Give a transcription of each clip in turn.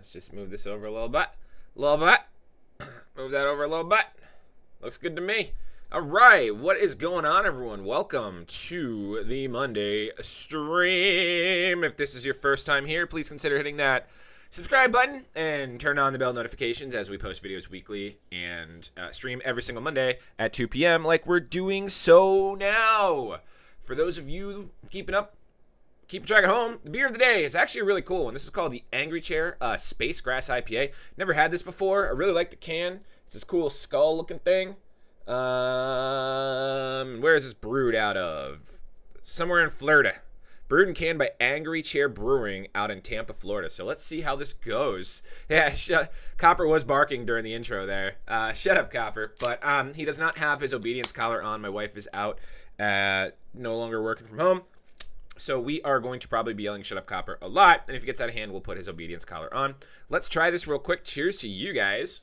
Let's just move this over a little bit. Move that over a little bit. Looks good to me. All right, what is going on, everyone? Welcome to the Monday stream. If this is your first time here, please consider hitting that subscribe button and turn on the bell notifications as we post videos weekly and stream every single Monday at 2 p.m. like we're doing so now. For those of you keeping track at home, the beer of the day is actually really cool, and this is called the Angry Chair Space Grass IPA. Never had this before. I really like the can. It's this cool skull-looking thing. Where is this brewed out of? Somewhere in Florida. Brewed and canned by Angry Chair Brewing out in Tampa, Florida. So let's see how this goes. Yeah, Copper was barking during the intro there. Shut up, Copper. But he does not have his obedience collar on. My wife is out, no longer working from home. So we are going to probably be yelling "Shut up, Copper" a lot. And if he gets out of hand, we'll put his obedience collar on. Let's try this real quick. Cheers to you guys.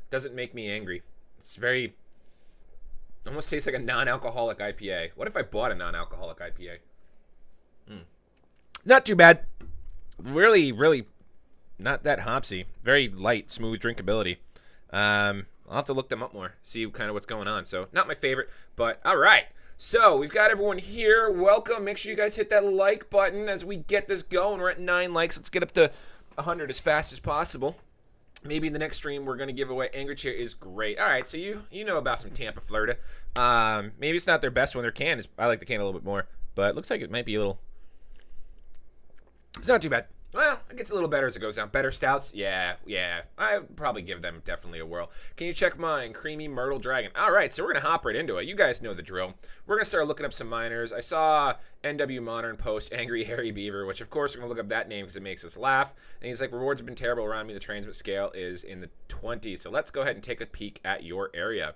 Doesn't make me angry. It's very... almost tastes like a non-alcoholic IPA. What if I bought a non-alcoholic IPA? Not too bad. Really, really not that hopsy. Very light, smooth drinkability. I'll have to look them up more, see kind of what's going on. So, not my favorite, but all right. So, we've got everyone here. Welcome. Make sure you guys hit that like button as we get this going. We're at 9 likes. Let's get up to 100 as fast as possible. Maybe in the next stream, we're going to give away. Angry Chair is great. All right, so you know about some Tampa, Florida. Maybe it's not their best one. Their can is, I like the can a little bit more, but it looks like it might be a little... it's not too bad. Well, it gets a little better as it goes down. Better stouts? Yeah. I would probably give them definitely a whirl. Can you check mine? Creamy Myrtle Dragon. All right, so we're going to hop right into it. You guys know the drill. We're going to start looking up some miners. I saw NW Modern post Angry Hairy Beaver, which, of course, we're going to look up that name because it makes us laugh. And he's like, rewards have been terrible around me. The transmit scale is in the 20s. So let's go ahead and take a peek at your area.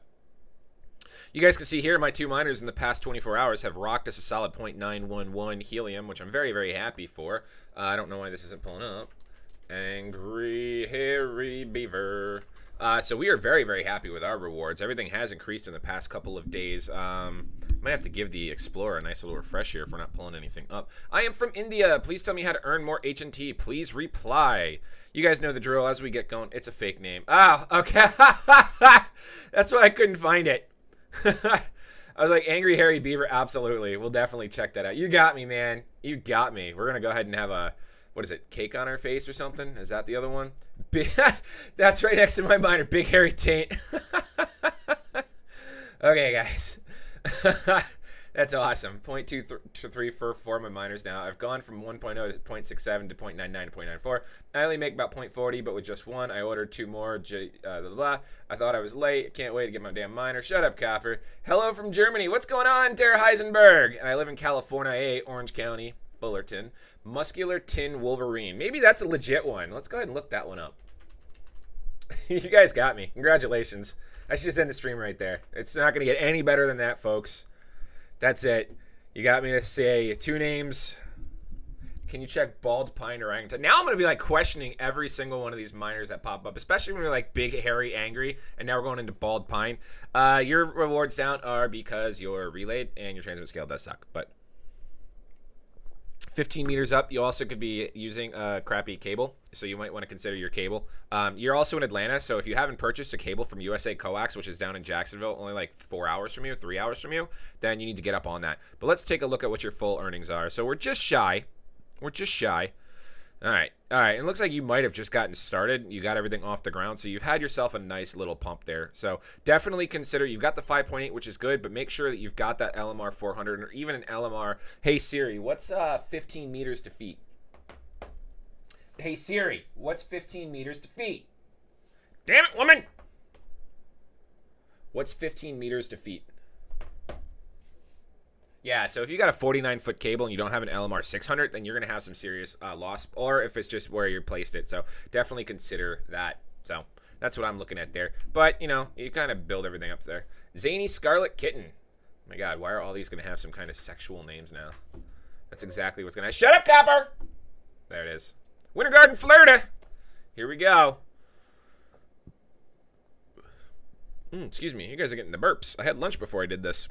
You guys can see here my two miners in the past 24 hours have rocked us a solid 0.911 helium, which I'm very, very happy for. I don't know why this isn't pulling up. Angry Hairy Beaver. So we are very, very happy with our rewards. Everything has increased in the past couple of days. Might have to give the Explorer a nice little refresh here if we're not pulling anything up. I am from India. Please tell me how to earn more HNT. Please reply. You guys know the drill as we get going. It's a fake name. Oh, okay. That's why I couldn't find it. I was like, Angry Hairy Beaver, absolutely. We'll definitely check that out. You got me, man. You got me. We're going to go ahead and have a, what is it, cake on our face or something? Is that the other one? That's right next to my miner, Big Hairy Taint. Okay, guys. That's awesome. 0.23 for my miners now. I've gone from 1.0 to 0.67 to 0.99 to 0.94. I only make about 0.40, but with just one. I ordered two more. Blah, blah, blah. I thought I was late. Can't wait to get my damn miner. Shut up, Copper. Hello from Germany. What's going on, Tara Heisenberg? And I live in California, Orange County, Fullerton. Muscular Tin Wolverine. Maybe that's a legit one. Let's go ahead and look that one up. You guys got me. Congratulations. I should just end the stream right there. It's not going to get any better than that, folks. That's it. You got me to say two names. Can you check Bald Pine Orangutan? Now I'm going to be like questioning every single one of these miners that pop up, especially when you're like Big Hairy Angry, and now we're going into Bald Pine. Your rewards down are because you're relayed and your transmit scale does suck, but 15 meters up, you also could be using a crappy cable, so you might want to consider your cable. You're also in Atlanta, so if you haven't purchased a cable from USA Coax, which is down in Jacksonville, only like 4 hours from you, 3 hours from you, then you need to get up on that. But let's take a look at what your full earnings are. So we're just shy. All right. It looks like you might have just gotten started. You got everything off the ground, so you've had yourself a nice little pump there. So definitely consider, you've got the 5.8, which is good, but make sure that you've got that LMR 400 or even an LMR. Hey, Siri, what's 15 meters to feet? Hey, Siri, what's 15 meters to feet? Damn it, woman! What's 15 meters to feet? Yeah, so if you got a 49-foot cable and you don't have an LMR 600, then you're going to have some serious loss, or if it's just where you placed it. So definitely consider that. So that's what I'm looking at there. But, you know, you kind of build everything up there. Zany Scarlet Kitten. Oh my God, why are all these going to have some kind of sexual names now? That's exactly what's going to... Shut up, Copper! There it is. Winter Garden, Florida. Here we go. Excuse me, you guys are getting the burps. I had lunch before I did this.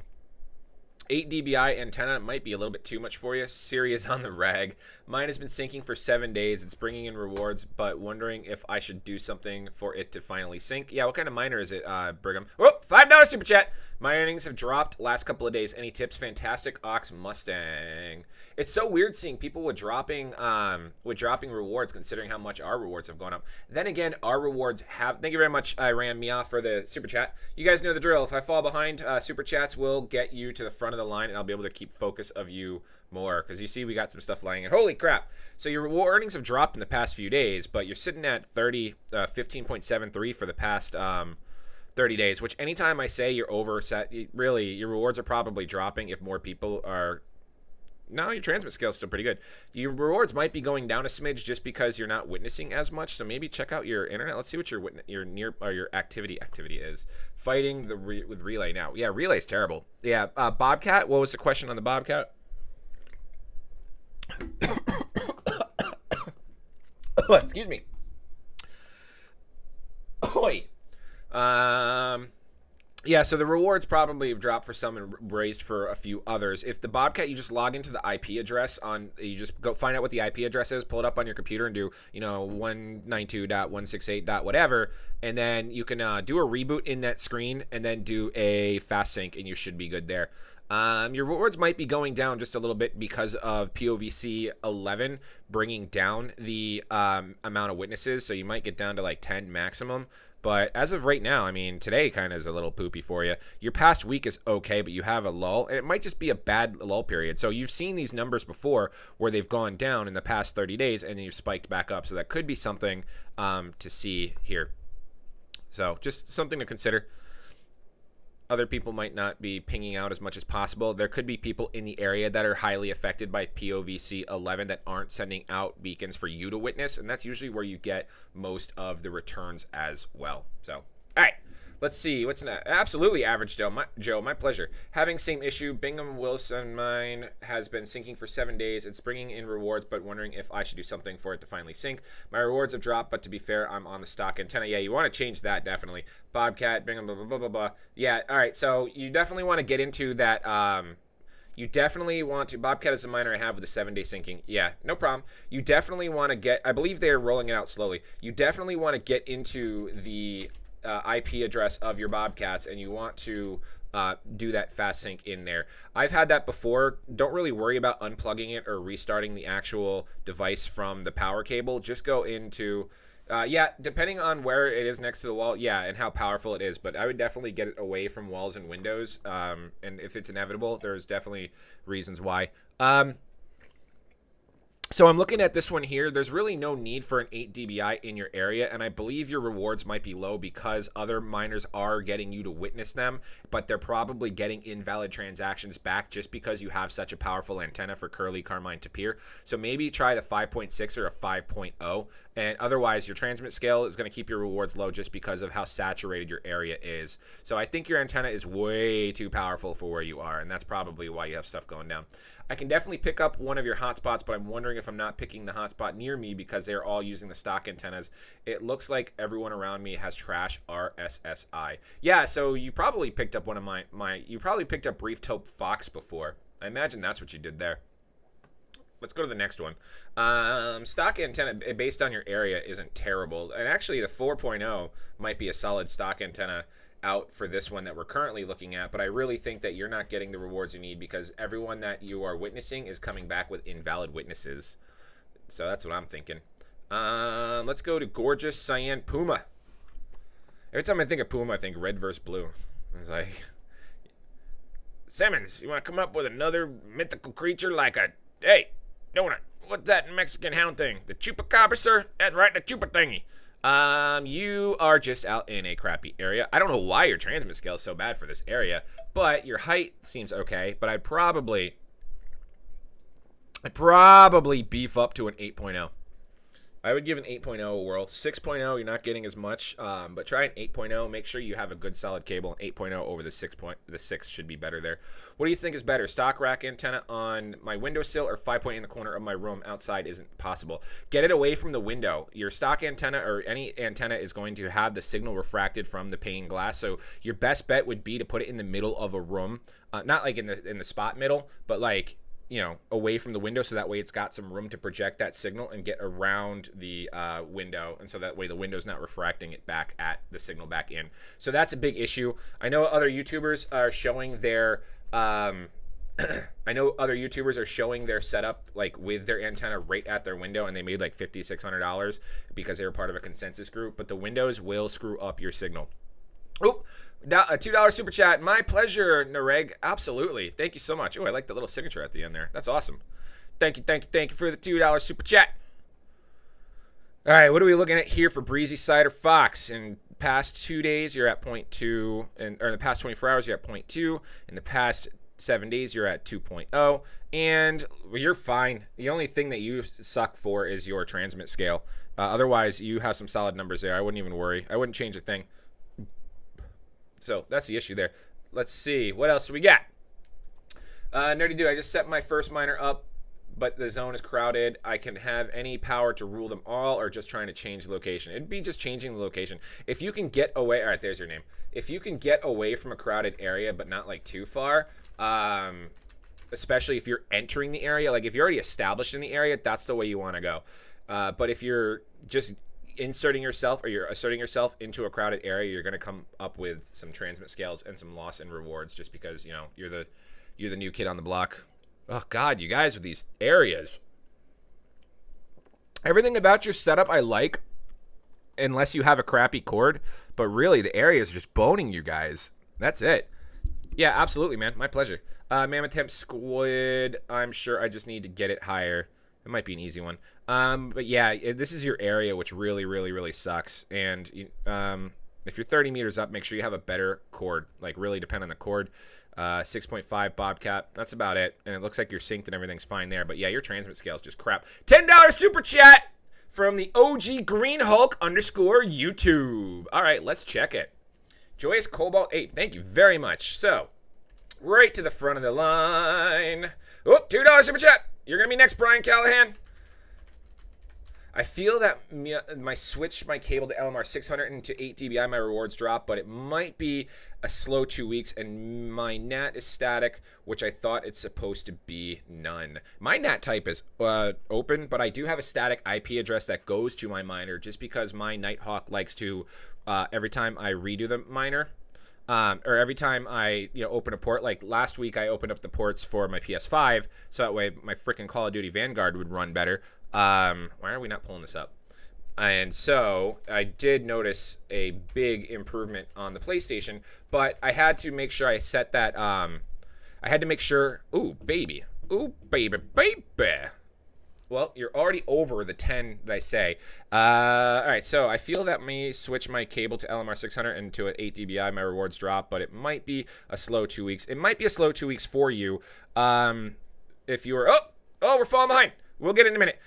8 dBi antenna might be a little bit too much for you. Siri is on the rag. Mine has been syncing for 7 days. It's bringing in rewards, but wondering if I should do something for it to finally sync. Yeah, what kind of miner is it, Brigham? Oh, $5 super chat. My earnings have dropped last couple of days. Any tips? Fantastic Ox Mustang. It's so weird seeing people with dropping rewards, considering how much our rewards have gone up. Then again, our rewards have. Thank you very much, Iran Mia, for the super chat. You guys know the drill. If I fall behind, super chats will get you to the front of the line, and I'll be able to keep focus of you more. Because you see, we got some stuff lying in. Holy crap! So your reward earnings have dropped in the past few days, but you're sitting at 15.73 for the past 30 days, which anytime I say you're overset, really, your rewards are probably dropping if more people are. No, your transmit scale is still pretty good. Your rewards might be going down a smidge just because you're not witnessing as much. So maybe check out your internet. Let's see what your activity is. Fighting with relay now. Yeah, relay's terrible. Yeah, Bobcat. What was the question on the Bobcat? Excuse me. Oi. Yeah, so the rewards probably have dropped for some and raised for a few others. If the Bobcat, you just log into the IP address you just go find out what the IP address is, pull it up on your computer and do, 192.168. whatever, and then you can do a reboot in that screen and then do a fast sync and you should be good there. Your rewards might be going down just a little bit because of POVC 11 bringing down the amount of witnesses, so you might get down to like 10 maximum. But as of right now, I mean, today kind of is a little poopy for you. Your past week is okay, but you have a lull, and it might just be a bad lull period. So you've seen these numbers before where they've gone down in the past 30 days, and then you've spiked back up. So that could be something to see here. So just something to consider. Other people might not be pinging out as much as possible. There could be people in the area that are highly affected by POVC 11 that aren't sending out beacons for you to witness, and that's usually where you get most of the returns as well. So, all right, let's see. What's an absolutely average Joe? My pleasure. Having same issue. Bingham Wilson mine has been syncing for 7 days. It's bringing in rewards, but wondering if I should do something for it to finally sync. My rewards have dropped, but to be fair, I'm on the stock antenna. Yeah, you want to change that, definitely. Bobcat, Bingham, blah, blah, blah, blah, blah. Yeah, all right, so you definitely want to get into that. You definitely want to. Bobcat is a miner I have with the 7-day syncing. Yeah, no problem. You definitely want to get. I believe they're rolling it out slowly. You definitely want to get into the IP address of your Bobcats, and you want to do that fast sync in there. I've had that before. Don't really worry about unplugging it or restarting the actual device from the power cable. Just go into. Yeah, depending on where it is next to the wall, yeah, and how powerful it is. But I would definitely get it away from walls and windows. And if it's inevitable, there's definitely reasons why. So I'm looking at this one here. There's really no need for an 8 dBi in your area, and I believe your rewards might be low because other miners are getting you to witness them, but they're probably getting invalid transactions back just because you have such a powerful antenna for curly, carmine, tapir. So maybe try the 5.6 or a 5.0, and otherwise your transmit scale is going to keep your rewards low just because of how saturated your area is. So I think your antenna is way too powerful for where you are, and that's probably why you have stuff going down. I can definitely pick up one of your hotspots, but I'm wondering if I'm not picking the hotspot near me because they're all using the stock antennas. It looks like everyone around me has trash RSSI. Yeah, so you probably picked up one of you probably picked up Brief Taupe Fox before. I imagine that's what you did there. Let's go to the next one. Stock antenna based on your area isn't terrible. And actually the 4.0 might be a solid stock antenna out for this one that we're currently looking at, but I really think that you're not getting the rewards you need because everyone that you are witnessing is coming back with invalid witnesses. So that's what I'm thinking. Let's go to Gorgeous Cyan Puma. Every time I think of Puma, I think red versus blue. It's like, Simmons, you want to come up with another mythical creature like a, hey, Donut, what's that Mexican hound thing? The chupacabra, sir? That's right, the chupa thingy. You are just out in a crappy area. I don't know why your transmit scale is so bad for this area, but your height seems okay. But I'd probably beef up to an 8.0. I would give an 8.0 a whirl. 6.0, you're not getting as much, but try an 8.0. Make sure you have a good solid cable. 8.0 over the 6 the 6 should be better there. What do you think is better, stock rack antenna on my windowsill or 5-point in the corner of my room outside isn't possible? Get it away from the window. Your stock antenna or any antenna is going to have the signal refracted from the pane glass, so your best bet would be to put it in the middle of a room, not like in the spot middle, but like, you know, away from the window, so that way it's got some room to project that signal and get around the window, and so that way the window's not refracting it back at the signal back in. So that's a big issue. I know other YouTubers are showing their setup like with their antenna right at their window, and they made like $5,600 because they were part of a consensus group, but the windows will screw up your signal. Oh, a $2 super chat. My pleasure, Nareg. Absolutely. Thank you so much. Oh, I like the little signature at the end there. That's awesome. Thank you for the $2 super chat. All right, what are we looking at here for Breezy Cider Fox? In the past 2 days, you're at 0.2, or in the past 24 hours, you're at 0.2. In the past 7 days, you're at 2.0, and you're fine. The only thing that you suck for is your transmit scale. Otherwise, you have some solid numbers there. I wouldn't even worry. I wouldn't change a thing. So that's the issue there. Let's see. What else do we got? Nerdy Dude, I just set my first miner up, but the zone is crowded. I can have any power to rule them all, or just trying to change the location. It'd be just changing the location. If you can get away, all right, there's your name. If you can get away from a crowded area, but not like too far, especially if you're entering the area, like if you're already established in the area, that's the way you want to go. But if you're just inserting yourself, or you're asserting yourself into a crowded area, you're going to come up with some transmit scales and some loss in rewards, just because, you know, you're the new kid on the block. Oh God, you guys with these areas. Everything about your setup I like, unless you have a crappy cord, but really the area is just boning you guys. That's it. Yeah, absolutely, man. My pleasure. Mammoth Temp Squid, I'm sure I just need to get it higher. It might be an easy one. But yeah, this is your area, which really sucks. And if you're 30 meters up, make sure you have a better cord. Like, really depend on the cord. 6.5 Bobcat. That's about it. And it looks like you're synced and everything's fine there. But yeah, your transmit scale is just crap. $10 super chat from the OG Green Hulk _ YouTube. All right, let's check it. Joyous Cobalt 8. Thank you very much. So, right to the front of the line. Oh, $2 super chat. You're going to be next, Brian Callahan. I feel that my switch my cable to LMR 600 into 8 dBi, my rewards drop, but it might be a slow 2 weeks, and my NAT is static, which I thought it's supposed to be none. My NAT type is open, but I do have a static IP address that goes to my miner, just because my Nighthawk likes to, every time I redo the miner, or every time I open a port, like last week I opened up the ports for my PS5, so that way my freaking Call of Duty Vanguard would run better. Why are we not pulling this up? And so I did notice a big improvement on the PlayStation, but I had to make sure I set that, I had to make sure, ooh, baby. Well, you're already over the 10 that I say. All right, so I feel that may switch my cable to LMR 600 into an 8 dBi, my rewards drop, but it might be a slow 2 weeks. It might be a slow 2 weeks for you. If you were, oh, we're falling behind. We'll get it in a minute.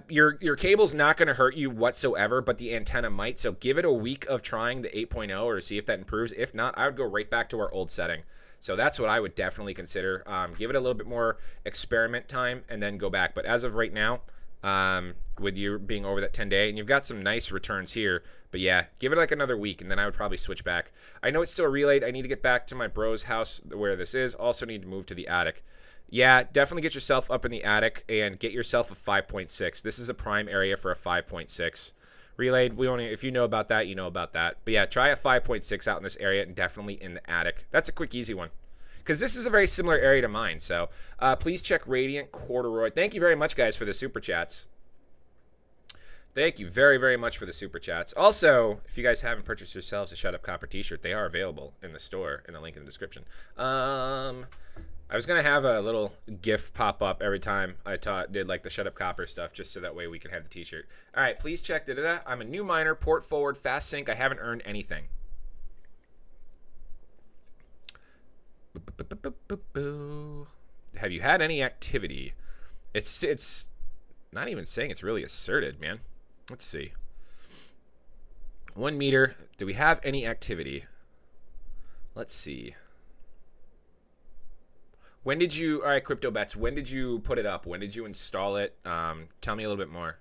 Your cable's not going to hurt you whatsoever, but the antenna might. So give it a week of trying the 8.0 or see if that improves. If not, I would go right back to our old setting. So that's what I would definitely consider. Give it a little bit more experiment time and then go back. But as of right now, with you being over that 10-day, and you've got some nice returns here. But yeah, give it like another week, and then I would probably switch back. I know it's still relayed. I need to get back to my bro's house where this is. Also need to move to the attic. Yeah, definitely get yourself up in the attic and get yourself a 5.6. This is a prime area for a 5.6. Relayed, if you know about that, you know about that. But yeah, try a 5.6 out in this area and definitely in the attic. That's a quick, easy one. Because this is a very similar area to mine. So please check Radiant Corduroy. Thank you very much, guys, for the super chats. Thank you very, very much for the super chats. Also, if you guys haven't purchased yourselves a Shut Up Copper t-shirt, they are available in the store in the link in the description. I was going to have a little GIF pop up every time I did like the Shut Up Copper stuff, just so that way we could have the t-shirt. All right, please check. I'm a new miner, port forward, fast sync. I haven't earned anything. Have you had any activity? It's not even saying it's really asserted, man. Let's see. 1 meter. Do we have any activity? Let's see. When did you, all right, Crypto Bets, when did you put it up? When did you install it? Tell me a little bit more.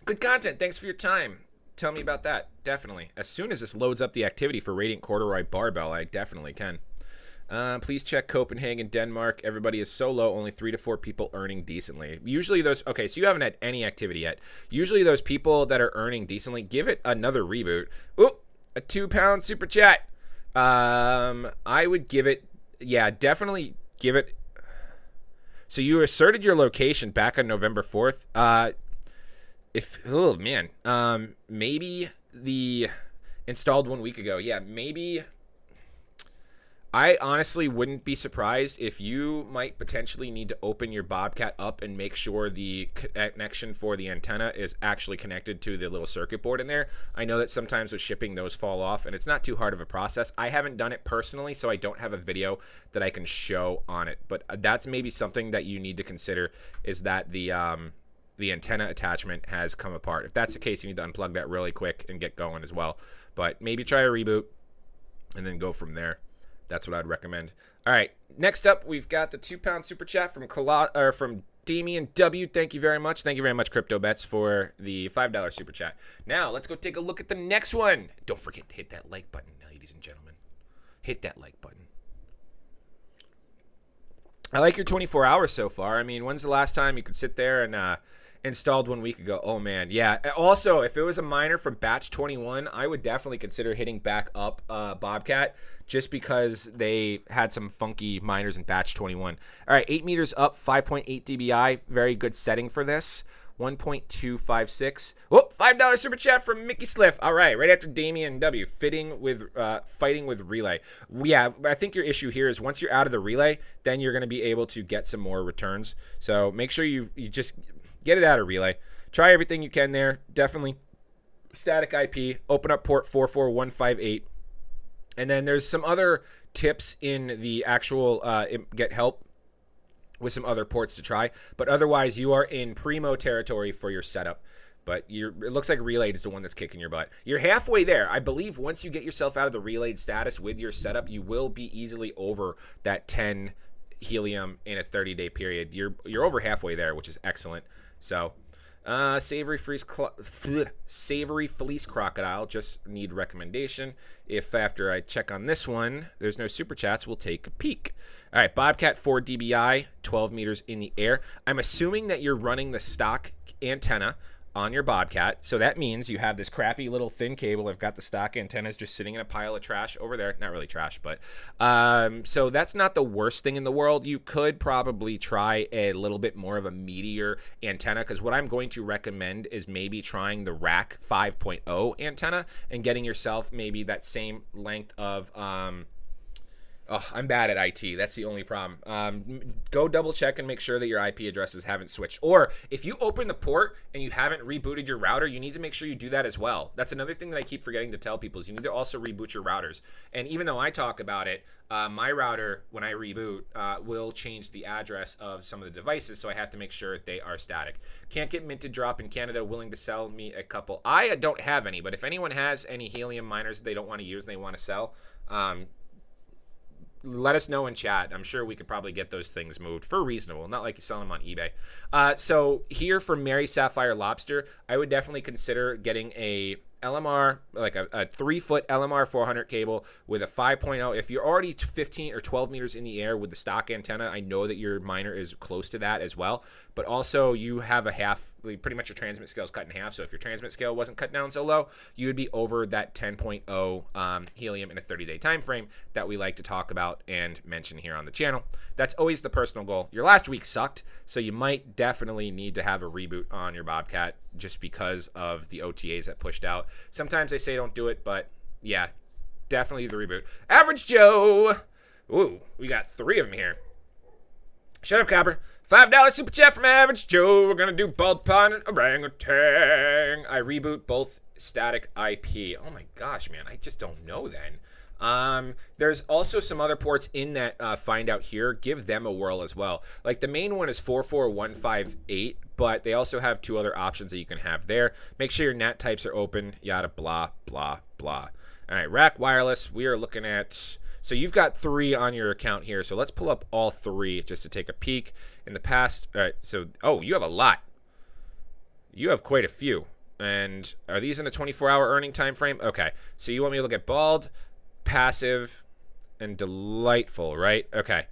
Good content. Thanks for your time. Tell me about that. Definitely. As soon as this loads up the activity for Radiant Corduroy Barbell, I definitely can. Please check Copenhagen, Denmark. Everybody is so low, only 3 to 4 people earning decently. Usually those, okay, so you haven't had any activity yet. Usually those people that are earning decently, give it another reboot. Ooh, a £2 super chat. I would give it, yeah, definitely give it. So you asserted your location back on November 4th. Oh man, maybe the installed 1 week ago. Yeah, maybe. I honestly wouldn't be surprised if you might potentially need to open your Bobcat up and make sure the connection for the antenna is actually connected to the little circuit board in there. I know that sometimes with shipping those fall off, and it's not too hard of a process. I haven't done it personally, so I don't have a video that I can show on it. But that's maybe something that you need to consider, is that the antenna attachment has come apart. If that's the case, you need to unplug that really quick and get going as well. But maybe try a reboot and then go from there. That's what I'd recommend. All right, next up, we've got the £2 super chat from Damian W. Thank you very much. Thank you very much, Crypto Bets, for the $5 super chat. Now, let's go take a look at the next one. Don't forget to hit that like button, ladies and gentlemen. Hit that like button. I like your 24 hours so far. I mean, when's the last time you could sit there and installed 1 week ago? Oh, man, yeah. Also, if it was a miner from batch 21, I would definitely consider hitting back up Bobcat, just because they had some funky miners in batch 21. All right, 8 meters up, 5.8 dBi. Very good setting for this. 1.256. Whoop, $5 super chat from Mickey Sliff. All right, right after Damian W. Fighting with relay. Yeah, I think your issue here is once you're out of the relay, then you're going to be able to get some more returns. So make sure you just get it out of relay. Try everything you can there. Definitely static IP. Open up port 44158. And then there's some other tips in the actual get help with some other ports to try. But otherwise, you are in primo territory for your setup. But it looks like relayed is the one that's kicking your butt. You're halfway there. I believe once you get yourself out of the relayed status with your setup, you will be easily over that 10 helium in a 30-day period. You're over halfway there, which is excellent. So, Savory Fleece Crocodile, just need recommendation. If after I check on this one, there's no super chats, we'll take a peek. All right, Bobcat 4 dBi, 12 meters in the air. I'm assuming that you're running the stock antenna on your Bobcat, so that means you have this crappy little thin cable. I've got the stock antennas just sitting in a pile of trash over there. Not really trash, but so that's not the worst thing in the world. You could probably try a little bit more of a meatier antenna, because what I'm going to recommend is maybe trying the Rack 5.0 antenna and getting yourself maybe that same length of oh, I'm bad at IT. That's the only problem. Go double check and make sure that your IP addresses haven't switched. Or if you open the port and you haven't rebooted your router, you need to make sure you do that as well. That's another thing that I keep forgetting to tell people is you need to also reboot your routers. And even though I talk about it, my router, when I reboot, will change the address of some of the devices, so I have to make sure they are static. Can't get minted drop in Canada. Willing to sell me a couple. I don't have any, but if anyone has any helium miners they don't want to use and they want to sell, let us know in chat. I'm sure we could probably get those things moved for reasonable, not like you sell them on eBay. So here for Mary Sapphire Lobster, I would definitely consider getting a LMR, like a 3-foot LMR 400 cable with a 5.0. If you're already 15 or 12 meters in the air with the stock antenna, I know that your miner is close to that as well. But also you have a half, pretty much your transmit scale is cut in half. So if your transmit scale wasn't cut down so low, you would be over that 10.0 helium in a 30-day time frame that we like to talk about and mention here on the channel. That's always the personal goal. Your last week sucked, so you might definitely need to have a reboot on your Bobcat just because of the OTAs that pushed out. Sometimes they say don't do it, but yeah, definitely the reboot. Average Joe. Ooh, we got 3 of them here. Shut up, Copper. $5 super chat from Average Joe. We're going to do Bald Pond and Orangutan. I reboot both static IP. Oh my gosh, man. I just don't know then. There's also some other ports in that find out here. Give them a whirl as well. Like the main one is 44158, but they also have 2 other options that you can have there. Make sure your NAT types are open, yada, blah, blah, blah. All right, Rack Wireless, we are looking at... So you've got 3 on your account here. So let's pull up all 3 just to take a peek. In the past, all right, so, oh, you have a lot. You have quite a few. And are these in a 24-hour earning time frame? Okay, so you want me to look at Bald, Passive, and Delightful, right? Okay.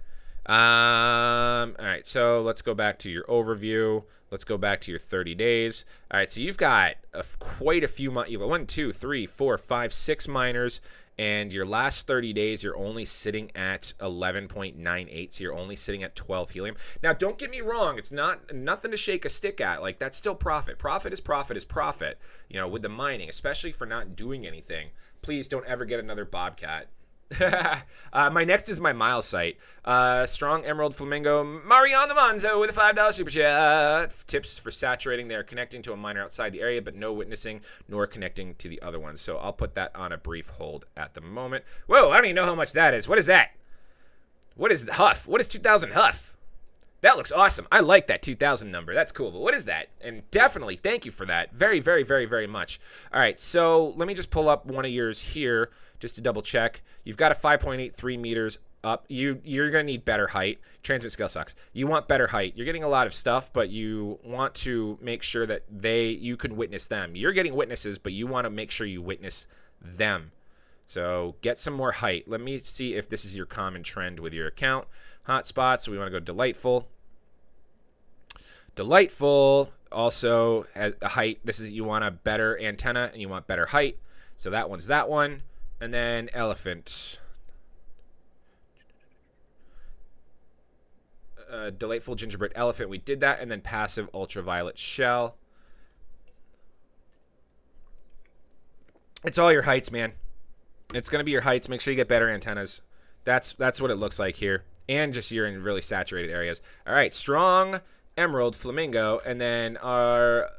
All right, so let's go back to your overview. Let's go back to your 30 days. All right, so you've got quite a few months. You've got 1, 2, 3, 4, 5, 6 miners. And your last 30 days, you're only sitting at 11.98, so you're only sitting at 12 helium. Now, don't get me wrong. It's nothing to shake a stick at. Like, that's still profit. Profit is profit is profit, you know, with the mining, especially for not doing anything. Please don't ever get another Bobcat. My next is my Miles site. Strong Emerald Flamingo Mariano Manzo with a $5 super chat. Tips for saturating. They are connecting to a miner outside the area, but no witnessing nor connecting to the other ones. So I'll put that on a brief hold at the moment. Whoa, I don't even know how much that is. What is that? What is Huff? What is 2000 Huff? That looks awesome. I like that 2000 number. That's cool. But what is that? And definitely thank you for that. Very, very, very, very much. All right, so let me just pull up one of yours here just to double check. You've got a 5.83 meters up. You're going to need better height. Transmit scale sucks. You want better height. You're getting a lot of stuff, but you want to make sure that you can witness them. You're getting witnesses, but you want to make sure you witness them. So get some more height. Let me see if this is your common trend with your account. Hotspots, so we want to go Delightful. Delightful also has a height. This is, you want a better antenna and you want better height. So that one's that one. And then Elephant. Delightful Gingerbread Elephant. We did that. And then Passive Ultraviolet Shell. It's all your heights, man. It's going to be your heights. Make sure you get better antennas. That's what it looks like here. And just you're in really saturated areas. All right. Strong Emerald Flamingo. And then our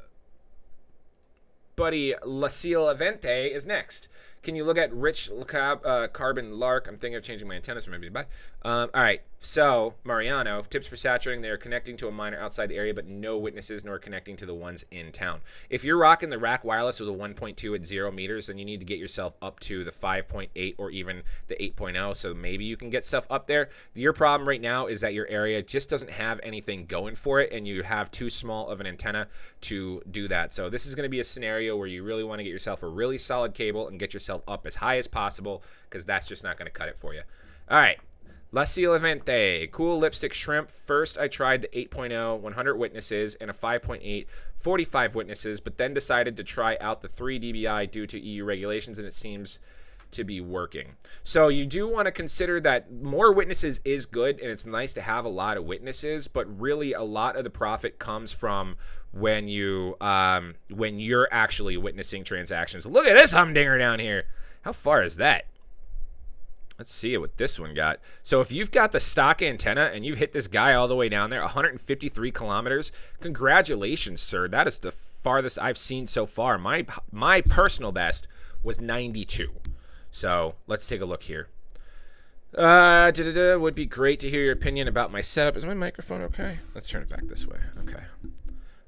buddy Lacile Avente is next. Can you look at Rich Carbon Lark? I'm thinking of changing my antennas for maybe to buy. All right. So, Mariano, tips for saturating. They are connecting to a miner outside the area, but no witnesses nor connecting to the ones in town. If you're rocking the Rack Wireless with a 1.2 at 0 meters, then you need to get yourself up to the 5.8 or even the 8.0. So maybe you can get stuff up there. Your problem right now is that your area just doesn't have anything going for it, and you have too small of an antenna to do that. So this is going to be a scenario where you really want to get yourself a really solid cable and get yourself up as high as possible, because that's just not going to cut it for you. All right. Lacile Avente, cool lipstick shrimp. First, I tried the 8.0, 100 witnesses, and a 5.8, 45 witnesses, but then decided to try out the 3 dBi due to EU regulations, and it seems to be working. So you do want to consider that more witnesses is good, and it's nice to have a lot of witnesses, but really a lot of the profit comes from when you're actually witnessing transactions. Look at this humdinger down here. How far is that? Let's see what this one got. So if you've got the stock antenna and you've hit this guy all the way down there, 153 kilometers, congratulations, sir. That is the farthest I've seen so far. My personal best was 92. So let's take a look here. Would be great to hear your opinion about my setup. Is my microphone okay? Let's turn it back this way. Okay.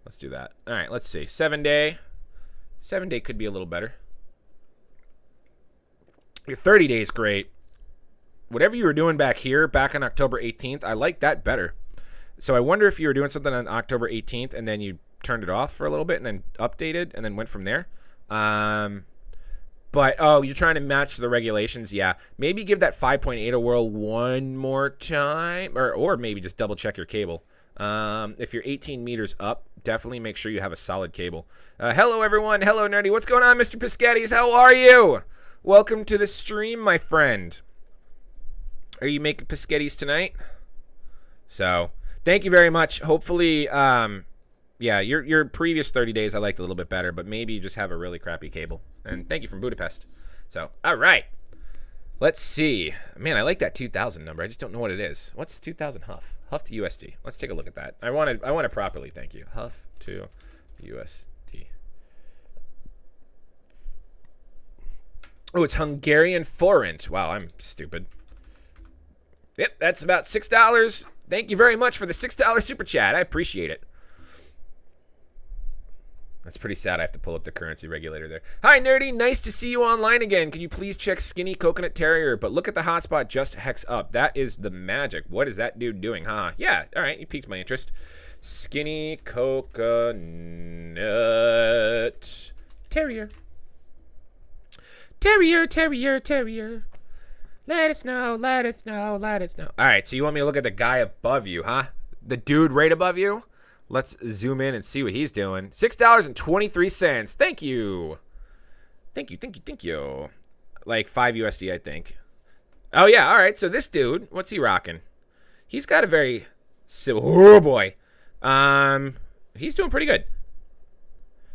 Let's do that. All right, let's see. 7 day. 7 day could be a little better. Your 30 day is great. Whatever you were doing back here, back on October 18th, I like that better. So I wonder if you were doing something on October 18th and then you turned it off for a little bit and then updated and then went from there. But, oh, you're trying to match the regulations? Yeah. Maybe give that 5.8 a whirl one more time, or maybe just double check your cable. If you're 18 meters up, definitely make sure you have a solid cable. Hello, everyone. Hello, Nerdy. What's going on, Mr. Piscattis? How are you? Welcome to the stream, my friend. Are you making Piscattis tonight? So, thank you very much. Hopefully, yeah, your previous 30 days I liked a little bit better, but maybe you just have a really crappy cable. And thank you from Budapest. So, all right. Let's see. Man, I like that 2000 number. I just don't know what it is. What's 2000 Huff? Huff to USD. Let's take a look at that. I want it properly. Thank you. Huff to USD. Oh, it's Hungarian forint. Wow, I'm stupid. Yep, that's about $6. Thank you very much for the $6 super chat. I appreciate it. That's pretty sad. I have to pull up the currency regulator there. Hi, Nerdy. Nice to see you online again. Can you please check Skinny Coconut Terrier? But look at the hotspot just hex up. That is the magic. What is that dude doing, huh? Yeah, all right. You piqued my interest. Skinny Coconut Terrier. Terrier. Let us know. All right, so you want me to look at the guy above you, huh? The dude right above you? Let's zoom in and see what he's doing. $6.23. Thank you. Like 5 USD, I think. Oh, yeah, all right. So this dude, what's he rocking? He's got a very... Oh, boy. He's doing pretty good.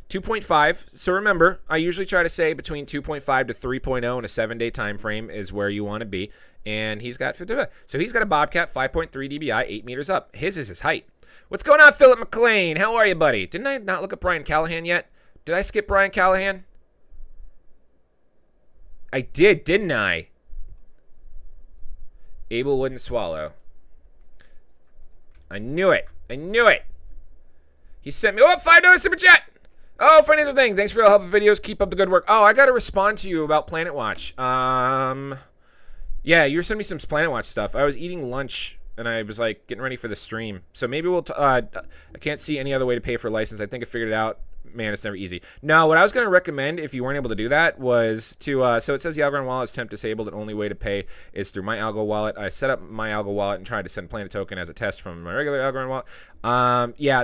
2.5. So remember, I usually try to say between 2.5 to 3.0 in a 7-day time frame is where you want to be. And he's got... So he's got a Bobcat 5.3 dBi, 8 meters up. His is his height. What's going on, Philip McLean? How are you, buddy? Didn't I not look at Brian Callahan yet? Did I skip Brian Callahan? I did, didn't I? Abel wouldn't swallow. I knew it. He sent me... Oh, $5 super chat. Oh, financial thing. Thanks for the help with videos. Keep up the good work. Oh, I got to respond to you about Planet Watch. Yeah, you were sending me some Planet Watch stuff. I was eating lunch... and I was like getting ready for the stream. So maybe we'll, I can't see any other way to pay for a license. I think I figured it out. Man, it's never easy. No, what I was going to recommend if you weren't able to do that was to, so it says the Algo wallet is temp disabled. The only way to pay is through my Algo wallet. I set up my Algo wallet and tried to send Planet token as a test from my regular Algo wallet. Yeah.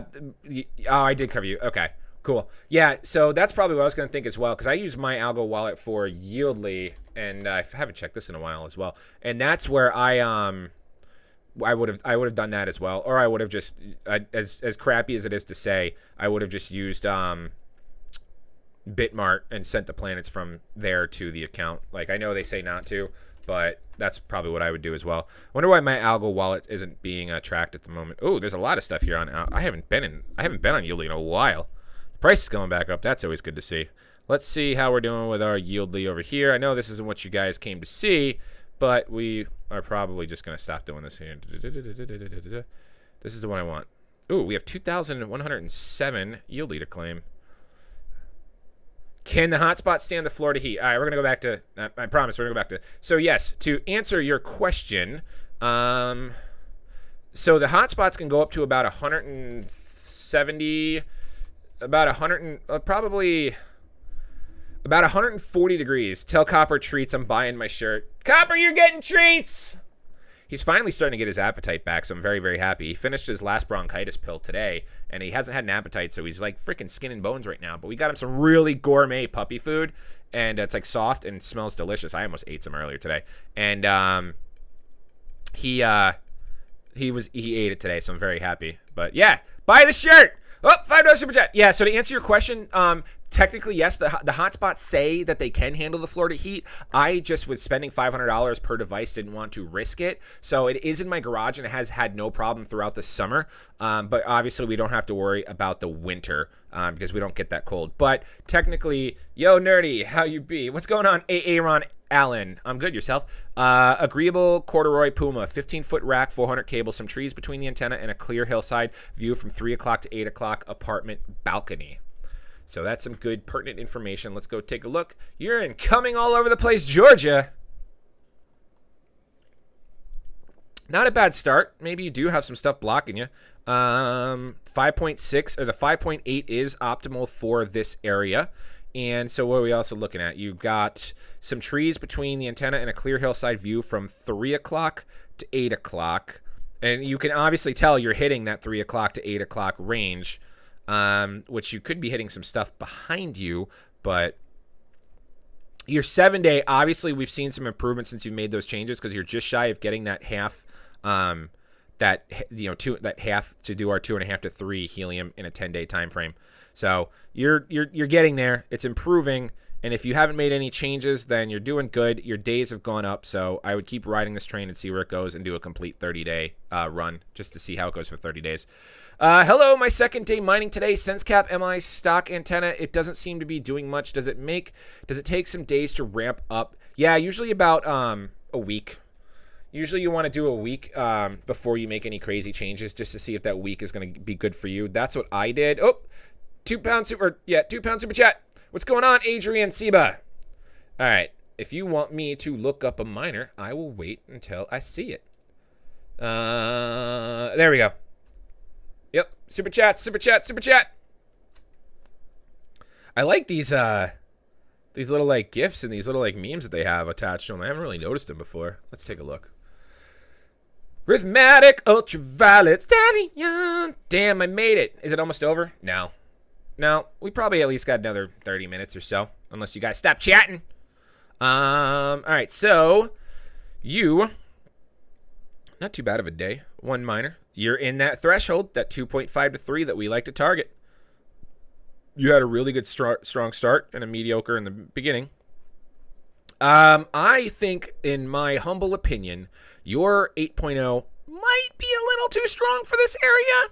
Oh, I did cover you. Okay, cool. Yeah. So that's probably what I was going to think as well. Cause I use my Algo wallet for YLDY, and I haven't checked this in a while as well. And that's where I would have done that as well, or I would have just as crappy as it is to say, I would have just used Bitmart and sent the planets from there to the account. Like, I know they say not to, but that's probably what I would do as well. Wonder why my Algo wallet isn't being tracked at the moment. Oh, there's a lot of stuff here on. I haven't been on YLDY in a while. The price is going back up. That's always good to see. Let's see how we're doing with our YLDY over here. I know this isn't what you guys came to see, but we are probably just going to stop doing this here. This is the one I want. Ooh, we have 2,107 YLDY to claim. Can the hotspot stand the Florida heat? All right, we're going to go back to... I promise, we're going to go back to... So, yes, to answer your question, so the hotspots can go up to about 170... About 100... probably... About 140 degrees. Tell Copper treats I'm buying my shirt. Copper, you're getting treats! He's finally starting to get his appetite back, so I'm very, very happy. He finished his last bronchitis pill today, and he hasn't had an appetite, so he's like freaking skin and bones right now. But we got him some really gourmet puppy food, and it's like soft and smells delicious. I almost ate some earlier today. And he ate it today, so I'm very happy. But yeah, buy the shirt! Oh, $5 super chat. Yeah, so to answer your question, technically, yes, the hotspots say that they can handle the Florida heat. I just, with spending $500 per device, didn't want to risk it. So it is in my garage, and it has had no problem throughout the summer. But obviously, we don't have to worry about the winter because we don't get that cold. But technically, yo, Nerdy, how you be? What's going on, Aaron Allen? I'm good, yourself. Agreeable corduroy Puma, 15-foot rack, 400 cable, some trees between the antenna, and a clear hillside view from 3 o'clock to 8 o'clock apartment balcony. So that's some good pertinent information. Let's go take a look. You're in Coming All Over the Place, Georgia. Not a bad start. Maybe you do have some stuff blocking you. 5.6 or the 5.8 is optimal for this area. And so what are we also looking at? You've got some trees between the antenna and a clear hillside view from 3 o'clock to 8 o'clock. And you can obviously tell you're hitting that 3 o'clock to 8 o'clock range, which you could be hitting some stuff behind you. But your 7-day, obviously we've seen some improvement since you made those changes because you're just shy of getting that half, that half to do our 2.5 to 3 helium in a 10-day time frame. So you're getting there. It's improving, And if you haven't made any changes, then you're doing good. Your days have gone up, so I would keep riding this train and see where it goes and do a complete 30-day run just to see how it goes for 30 days. Hello, my second day mining today. SenseCap MI stock antenna. It doesn't seem to be doing much. Does it take some days to ramp up? Yeah, usually about a week. Usually you want to do a week before you make any crazy changes just to see if that week is going to be good for you. That's what I did. Oh, £2 super chat. What's going on, Adrian Seba? All right. If you want me to look up a miner, I will wait until I see it. There we go. Yep. Super chat, super chat, super chat. I like these little like GIFs and these little like memes that they have attached to them. I haven't really noticed them before. Let's take a look. Rhythmatic ultraviolet stallion. Damn, I made it. Is it almost over? No. No, we probably at least got another 30 minutes or so, unless you guys stop chatting. All right, so not too bad of a day. One miner. You're in that threshold, that 2.5 to 3 that we like to target. You had a really good strong start and a mediocre in the beginning. I think, in my humble opinion, your 8.0 might be a little too strong for this area.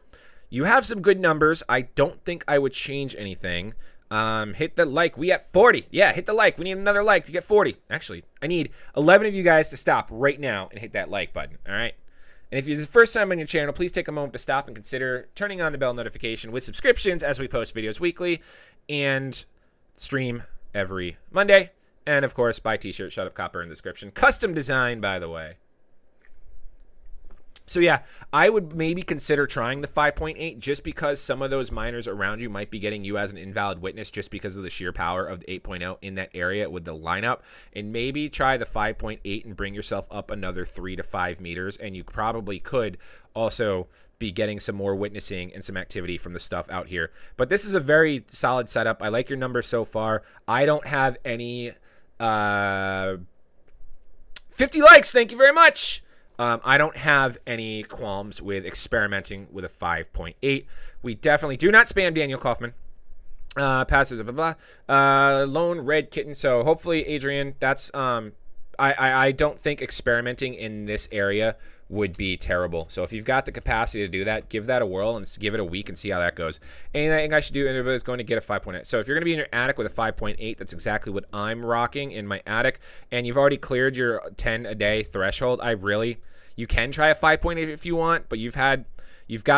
You have some good numbers. I don't think I would change anything. Hit the like. We at 40. Yeah, hit the like. We need another like to get 40. Actually, I need 11 of you guys to stop right now and hit that like button. All right? And if you're the first time on your channel, please take a moment to stop and consider turning on the bell notification with subscriptions as we post videos weekly and stream every Monday. And, of course, buy t-shirt, Shut Up Copper in the description. Custom design, by the way. So, yeah, I would maybe consider trying the 5.8 just because some of those miners around you might be getting you as an invalid witness just because of the sheer power of the 8.0 in that area with the lineup. And maybe try the 5.8 and bring yourself up another 3 to 5 meters. And you probably could also be getting some more witnessing and some activity from the stuff out here. But this is a very solid setup. I like your numbers so far. I don't have any 50 likes. Thank you very much. I don't have any qualms with experimenting with a 5.8. We definitely do not spam Daniel Kaufman. Passive, blah, blah, blah. Lone Red Kitten. So hopefully, Adrian, that's, I don't think experimenting in this area would be terrible. So if you've got the capacity to do that, give that a whirl and give it a week and see how that goes. Anything I should do, everybody's going to get a 5.8. So if you're going to be in your attic with a 5.8, that's exactly what I'm rocking in my attic. And you've already cleared your 10 a day threshold. You can try a 5.8 if you want, but you've got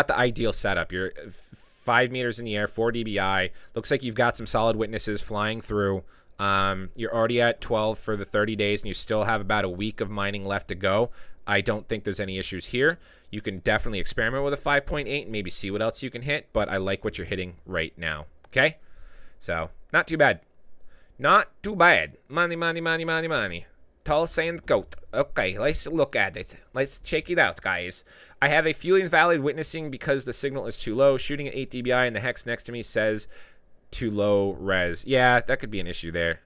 the ideal setup. You're 5 meters in the air, 4 dBi. Looks like you've got some solid witnesses flying through. You're already at 12 for the 30 days, and you still have about a week of mining left to go. I don't think there's any issues here. You can definitely experiment with a 5.8 and maybe see what else you can hit, but I like what you're hitting right now. Okay? So, not too bad. Not too bad. Money, money, money, money, money. Tall sand goat. Okay, let's look at it. Let's check it out, guys. I have a few invalid witnessing because the signal is too low. Shooting at 8 dBi and the hex next to me says too low res. Yeah, that could be an issue there.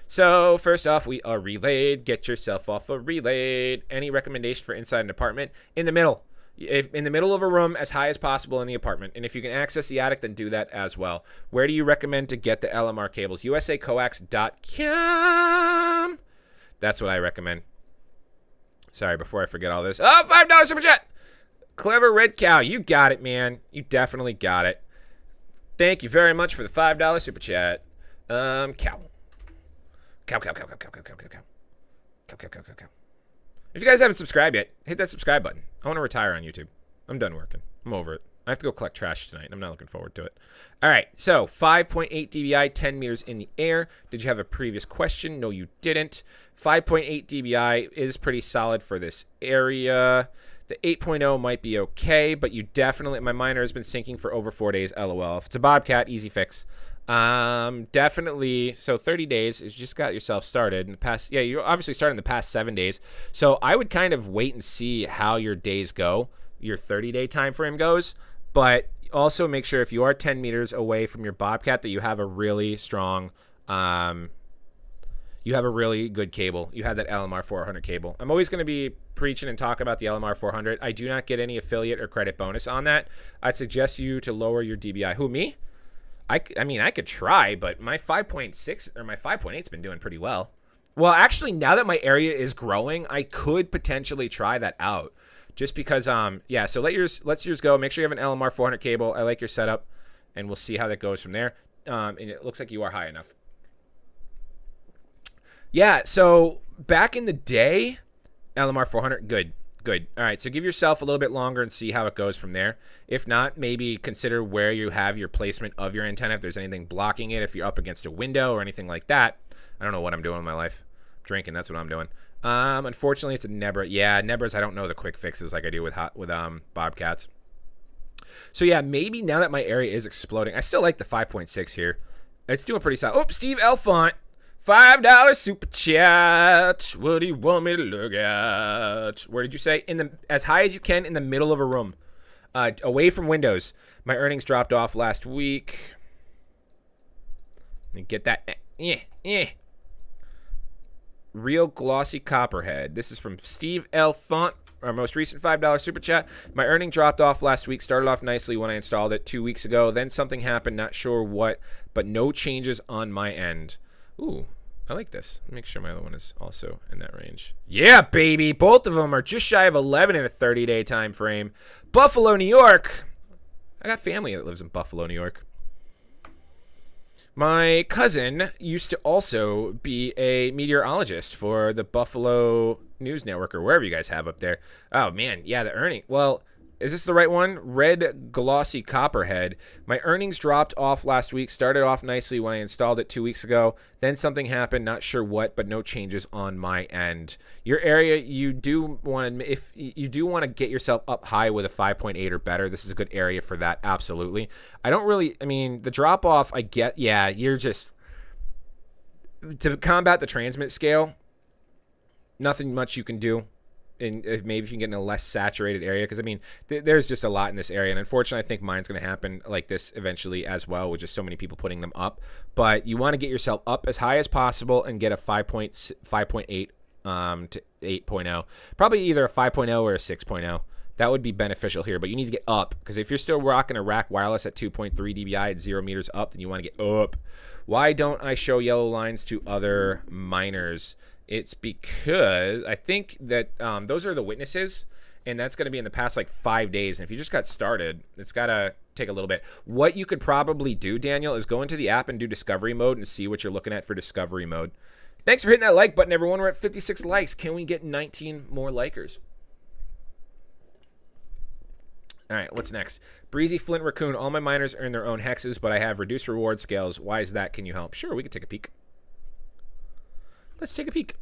So first off, we are relayed. Get yourself off a relayed. Any recommendation for inside an apartment? In the middle. In the middle of a room as high as possible in the apartment. And if you can access the attic, then do that as well. Where do you recommend to get the LMR cables? usacoax.com. That's what I recommend. Sorry, before I forget all this. Oh, $5 super chat. Clever Red Cow. You got it, man. You definitely got it. Thank you very much for the $5 super chat. Cow. Cow. If you guys haven't subscribed yet, hit that subscribe button. I want to retire on YouTube. I'm done working. I'm over it. I have to go collect trash tonight. I'm not looking forward to it. All right, so 5.8 dBi, 10 meters in the air. Did you have a previous question? No, you didn't. 5.8 dBi is pretty solid for this area. The 8.0 might be okay, but you definitely, my miner has been sinking for over 4 days, LOL. If it's a Bobcat, easy fix. Definitely, so 30 days is just got yourself started in the past. Yeah, you obviously started in the past 7 days. So I would kind of wait and see how your days go, your 30-day time frame goes. But also make sure if you are 10 meters away from your Bobcat that you have a really strong, you have a really good cable. You have that LMR 400 cable. I'm always going to be preaching and talking about the LMR 400. I do not get any affiliate or credit bonus on that. I'd suggest you to lower your DBI. Who, me? I mean, I could try, but my 5.6 or my 5.8's been doing pretty well. Well, actually, now that my area is growing, I could potentially try that out. Just because, yeah, so let's yours go. Make sure you have an LMR 400 cable. I like your setup, and we'll see how that goes from there. And it looks like you are high enough. Yeah, so back in the day, LMR 400, good. All right, so give yourself a little bit longer and see how it goes from there. If not, maybe consider where you have your placement of your antenna, if there's anything blocking it, if you're up against a window or anything like that. I don't know what I'm doing in my life. Drinking, that's what I'm doing. Unfortunately, it's a Nebra. Yeah, Nebras, I don't know the quick fixes like I do with Bobcats. So yeah, maybe now that my area is exploding, I still like the 5.6 here. It's doing pretty solid. Oh, Steve Elfont, $5 super chat. What do you want me to look at? Where did you say? As high as you can in the middle of a room, away from windows. My earnings dropped off last week. Let me get that. Real glossy copperhead. This is from Steve L. Font, our most recent $5 super chat. My earning dropped off last week. Started off nicely when I installed it 2 weeks ago. Then something happened, not sure what, but no changes on my end. Ooh, I like this. Make sure my other one is also in that range. Yeah, baby. Both of them are just shy of 11 in a 30-day time frame. Buffalo, New York. I got family that lives in Buffalo, New York. My cousin used to also be a meteorologist for the Buffalo News Network or wherever you guys have up there. Oh, man. Yeah, the earning. Well, is this the right one? Red glossy copperhead. My earnings dropped off last week. Started off nicely when I installed it 2 weeks ago. Then something happened. Not sure what, but no changes on my end. Your area, you do want to, if you do want to get yourself up high with a 5.8 or better, this is a good area for that. Absolutely. I mean, the drop off, I get, yeah, you're just, to combat the transmit scale, nothing much you can do. And maybe if you can get in a less saturated area, because I mean, there's just a lot in this area, and unfortunately, I think mine's going to happen like this eventually as well, with just so many people putting them up. But you want to get yourself up as high as possible and get a 5.8 to 8.0, probably either a 5.0 or a 6.0. That would be beneficial here, but you need to get up, because if you're still rocking a rack wireless at 2.3 dBi at 0 meters up, then you want to get up. Why don't I show yellow lines to other miners? It's because I think that those are the witnesses, and that's going to be in the past like 5 days. And if you just got started, it's got to take a little bit. What you could probably do, Daniel, is go into the app and do discovery mode and see what you're looking at for discovery mode. Thanks for hitting that like button, everyone. We're at 56 likes. Can we get 19 more likers? All right, what's next? Breezy Flint Raccoon. All my miners earn their own hexes, but I have reduced reward scales. Why is that? Can you help? Sure, we can take a peek. Let's take a peek.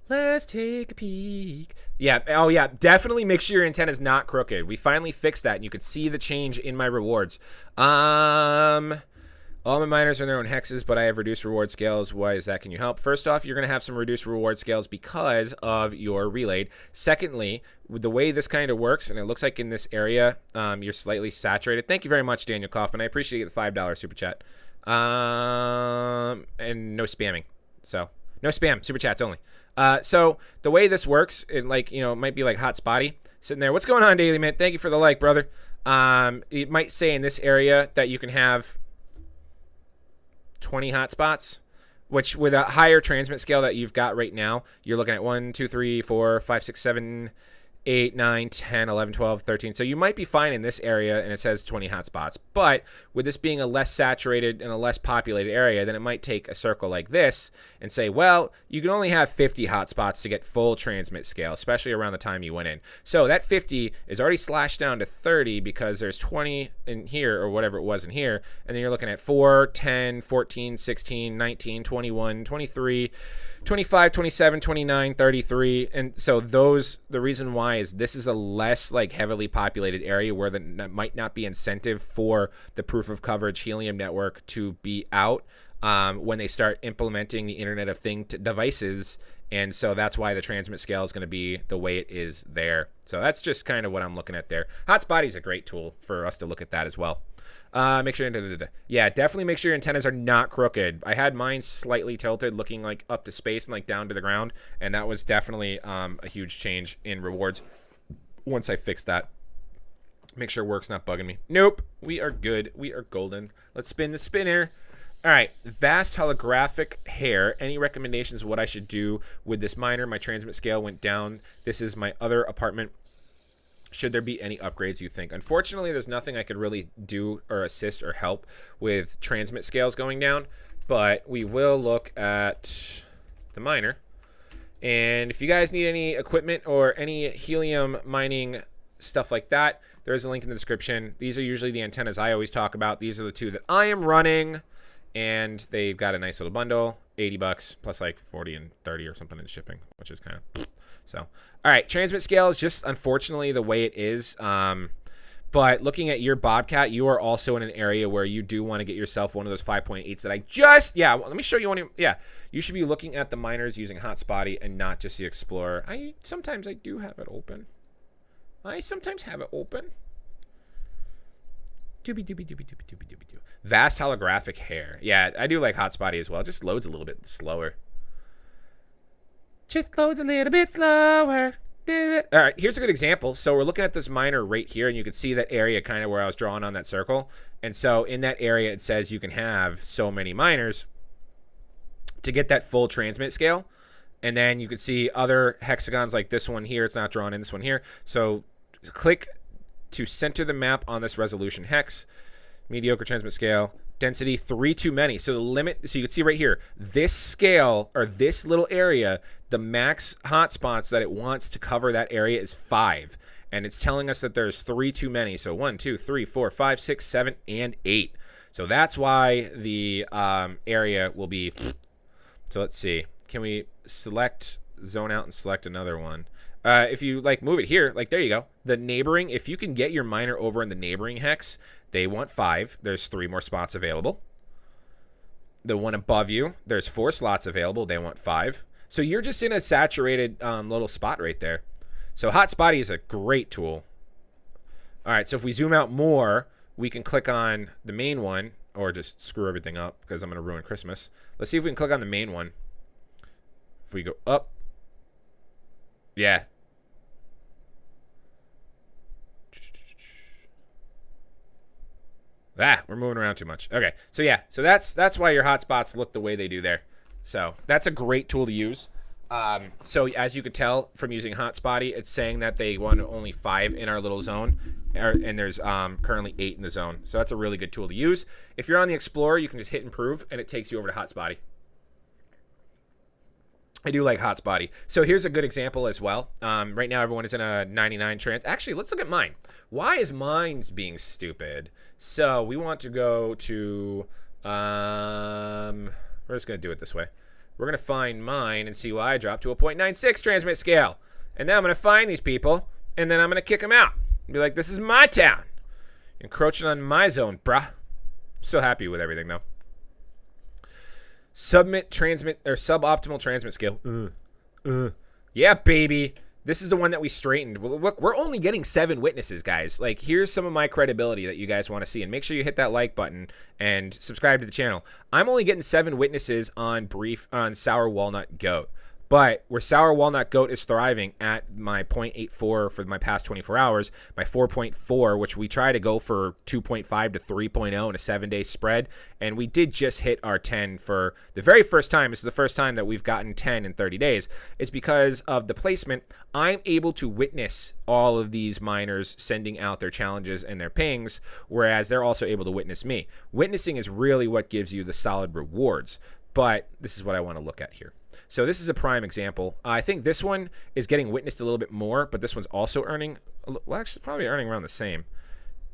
Let's take a peek. Yeah. Oh, yeah. Definitely make sure your antenna is not crooked. We finally fixed that, and you can see the change in my rewards. All my miners earn their own hexes, but I have reduced reward scales. Why is that? Can you help? First off, you're going to have some reduced reward scales because of your relayed. Secondly, the way this kind of works, and it looks like in this area, you're slightly saturated. Thank you very much, Daniel Kaufman. I appreciate the $5 super chat. And no spamming. So no spam, super chats only. So the way this works, it might be like hot spotty sitting there. What's going on, Daily Mint? Thank you for the like, brother. It might say in this area that you can have 20 hotspots, which with a higher transmit scale that you've got right now, you're looking at 1, 2, 3, 4, 5, 6, 7, 8, 9, 10, 11, 12, 13. So you might be fine in this area, and it says 20 hotspots. But with this being a less saturated and a less populated area, then it might take a circle like this and say, well, you can only have 50 hotspots to get full transmit scale, especially around the time you went in. So that 50 is already slashed down to 30 because there's 20 in here or whatever it was in here. And then you're looking at 4, 10, 14, 16, 19, 21, 23, 25, 27, 29, 33. And so the reason why is this is a less heavily populated area where there might not be incentive for the proof of coverage Helium network to be out when they start implementing the Internet of Things devices. And so that's why the transmit scale is going to be the way it is there. So that's just kind of what I'm looking at there. Hotspotty is a great tool for us to look at that as well. Make sure, yeah, definitely make sure your antennas are not crooked. I had mine slightly tilted, looking up to space and down to the ground, and that was definitely a huge change in rewards once I fixed that. Make sure work's not bugging me. Nope. We are good. We are golden. Let's spin the spinner. All right. Vast holographic hair. Any recommendations of what I should do with this miner? My transmit scale went down. This is my other apartment. Should there be any upgrades you think? Unfortunately, there's nothing I could really do or assist or help with transmit scales going down. But we will look at the miner. And if you guys need any equipment or any helium mining stuff like that, there's a link in the description. These are usually the antennas I always talk about. These are the two that I am running. And they've got a nice little bundle, $80 plus like 40 and 30 or something in shipping, which is kind of so. All right, transmit scale is just unfortunately the way it is. But looking at your Bobcat, you are also in an area where you do want to get yourself one of those 5.8s that I just, let me show you one. Yeah, you should be looking at the miners using Hotspotty and not just the Explorer. Sometimes I do have it open. I sometimes have it open. Doobie. Vast holographic hair. Yeah, I do like Hotspotty as well. It just loads a little bit slower. Just loads a little bit slower. All right, here's a good example. So we're looking at this miner right here, and you can see that area kind of where I was drawing on that circle. And so in that area, it says you can have so many miners to get that full transmit scale. And then you can see other hexagons like this one here. It's not drawn in, this one here. So click to center the map on this resolution hex. Mediocre transmit scale. Density 3 too many. So the limit, so you can see right here, this scale or this little area, the max hotspots that it wants to cover that area is 5. And it's telling us that there's 3 too many. So 1, 2, 3, 4, 5, 6, 7, and 8. So that's why the area will be. So let's see. Can we select zone out and select another one? If you like move it here, like there you go. The neighboring, if you can get your miner over in the neighboring hex, they want 5. There's 3 more spots available. The one above you, there's 4 slots available. They want 5. So you're just in a saturated little spot right there. So Hotspotty is a great tool. All right, so if we zoom out more, we can click on the main one, or just screw everything up because I'm going to ruin Christmas. Let's see if we can click on the main one. If we go up. Yeah. We're moving around too much. Okay, so yeah, so that's why your hotspots look the way they do there. So that's a great tool to use. So as you could tell from using Hotspotty, it's saying that they want only 5 in our little zone, and there's currently 8 in the zone. So that's a really good tool to use. If you're on the Explorer, you can just hit improve, and it takes you over to Hotspotty. I do like Hotspotty. So here's a good example as well. Right now, everyone is in a 99 trans. Actually, let's look at mine. Why is mine's being stupid? So we want to go to, we're just going to do it this way. We're going to find mine and see why I dropped to a 0.96 transmit scale. And then I'm going to find these people, and then I'm going to kick them out. And be like, this is my town. Encroaching on my zone, bruh. I'm so happy with everything, though. Suboptimal transmit scale. Yeah, baby. This is the one that we straightened. Look, we're only getting 7 witnesses, guys. Like, here's some of my credibility that you guys want to see. And make sure you hit that like button and subscribe to the channel. I'm only getting 7 witnesses on Sour Walnut Goat. But where Sour Walnut Goat is thriving at my 0.84 for my past 24 hours, my 4.4, which we try to go for 2.5 to 3.0 in a 7-day spread, and we did just hit our 10 for the very first time. This is the first time that we've gotten 10 in 30 days. It's because of the placement. I'm able to witness all of these miners sending out their challenges and their pings, whereas they're also able to witness me. Witnessing is really what gives you the solid rewards, but this is what I want to look at here. So this is a prime example. I think this one is getting witnessed a little bit more, but this one's also earning, well, actually probably earning around the same.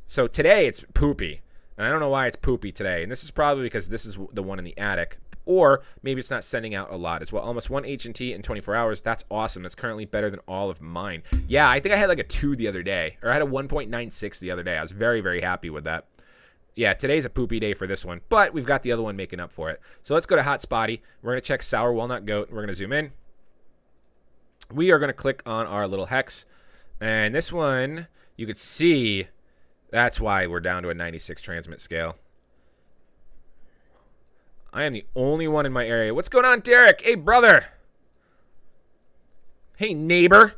So today it's poopy, and I don't know why it's poopy today. And this is probably because this is the one in the attic, or maybe it's not sending out a lot as well. Almost 1 HNT in 24 hours. That's awesome. That's currently better than all of mine. Yeah, I think I had like a 2 the other day, or I had a 1.96 the other day. I was very, very happy with that. Yeah, today's a poopy day for this one, but we've got the other one making up for it. So let's go to Hotspotty. We're going to check Sour Walnut Goat. We're going to zoom in. We are going to click on our little hex. And this one, you could see, that's why we're down to a 96 transmit scale. I am the only one in my area. What's going on, Derek? Hey, brother. Hey, neighbor.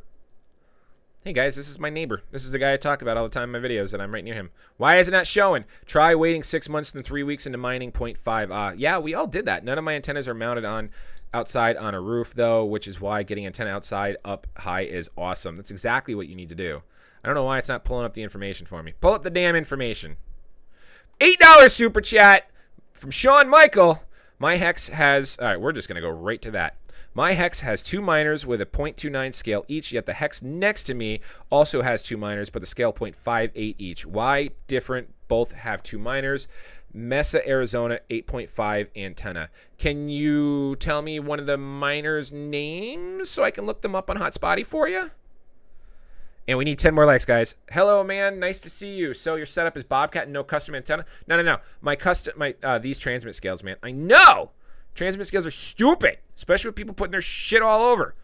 Hey guys, this is my neighbor. This is the guy I talk about all the time in my videos, and I'm right near him. Why is it not showing? Try waiting 6 months and 3 weeks into mining 0.5. Yeah, we all did that. None of my antennas are mounted on outside on a roof, though, which is why getting antenna outside up high is awesome. That's exactly what you need to do. I don't know why it's not pulling up the information for me. Pull up the damn information. $8 super chat from Sean Michael. My hex has... All right, we're just going to go right to that. My hex has 2 miners with a 0.29 scale each, yet the hex next to me also has 2 miners, but the scale 0.58 each. Why different? Both have 2 miners. Mesa, Arizona, 8.5 antenna. Can you tell me one of the miners' names so I can look them up on Hotspotty for you? And we need 10 more likes, guys. Hello, man. Nice to see you. So your setup is Bobcat and no custom antenna? No. These transmit scales, man. I know. Transmit scales are stupid, especially with people putting their shit all over.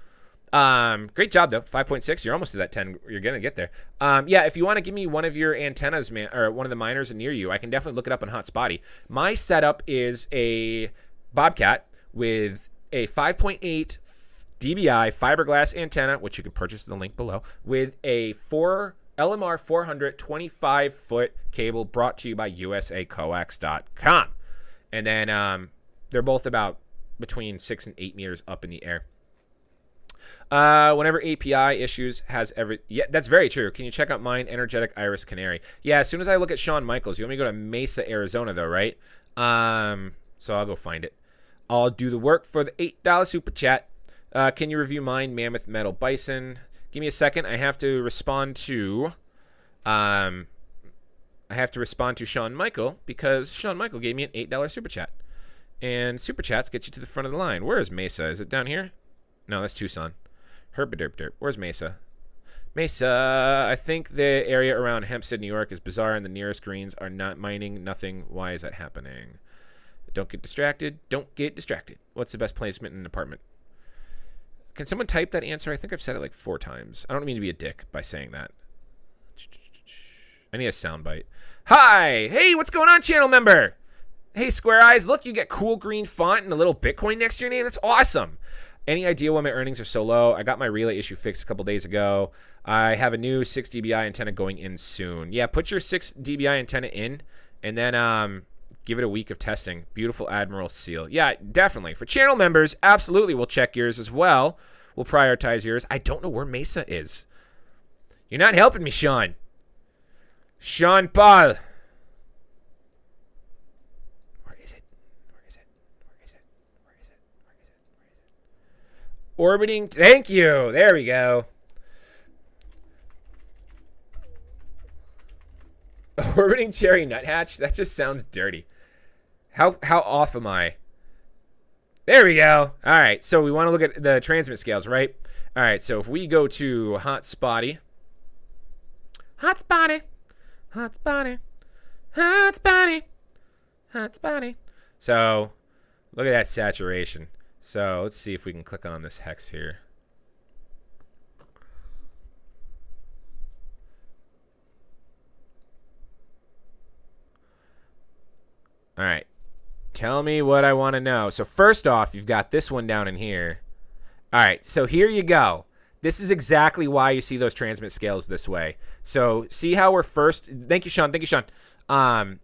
Great job, though. 5.6. You're almost to that 10. You're going to get there. Yeah, if you want to give me one of your antennas, man, or one of the miners near you, I can definitely look it up on Hotspotty. My setup is a Bobcat with a 5.8 dBi fiberglass antenna, which you can purchase in the link below, with a LMR 400 25-foot cable brought to you by usacoax.com. And then they're both about between 6 and 8 meters up in the air. Whenever API issues has yeah, that's very true. Can you check out mine, Energetic Iris Canary? Yeah, as soon as I look at Shawn Michaels, you want me to go to Mesa, Arizona, though, right? So I'll go find it. I'll do the work for the $8 super chat. Can you review mine, Mammoth Metal Bison? Give me a second. I have to respond to Shawn Michael because Shawn Michael gave me an $8 super chat. And super chats get you to the front of the line. Where is Mesa? Is it down here? No, that's Tucson. Herpaderp. Where's Mesa? Mesa, I think the area around Hempstead, New York is bizarre and the nearest greens are not mining. Nothing. Why is that happening? Don't get distracted. Don't get distracted. What's the best placement in an apartment? Can someone type that answer? I think I've said it like 4 times. I don't mean to be a dick by saying that. I need a soundbite. Hi! Hey, what's going on, channel member? Hey, Square Eyes, look, you get cool green font and a little Bitcoin next to your name. That's awesome. Any idea why my earnings are so low? I got my relay issue fixed a couple days ago. I have a new 6 dBi antenna going in soon. Yeah, put your 6 dBi antenna in and then give it a week of testing. Beautiful Admiral seal. Yeah, definitely. For channel members, absolutely, we'll check yours as well. We'll prioritize yours. I don't know where Mesa is. You're not helping me, Sean. Sean Paul. Orbiting, thank you. There we go. Orbiting cherry nuthatch. That just sounds dirty. How off am I? There we go. All right, so we want to look at the transmit scales, right? All right, so if we go to Hotspotty. So look at that saturation. So let's see if we can click on this hex here. All right. Tell me what I want to know. So first off, you've got this one down in here. All right. So here you go. This is exactly why you see those transmit scales this way. So see how we're first. Thank you, Sean. Thank you, Sean.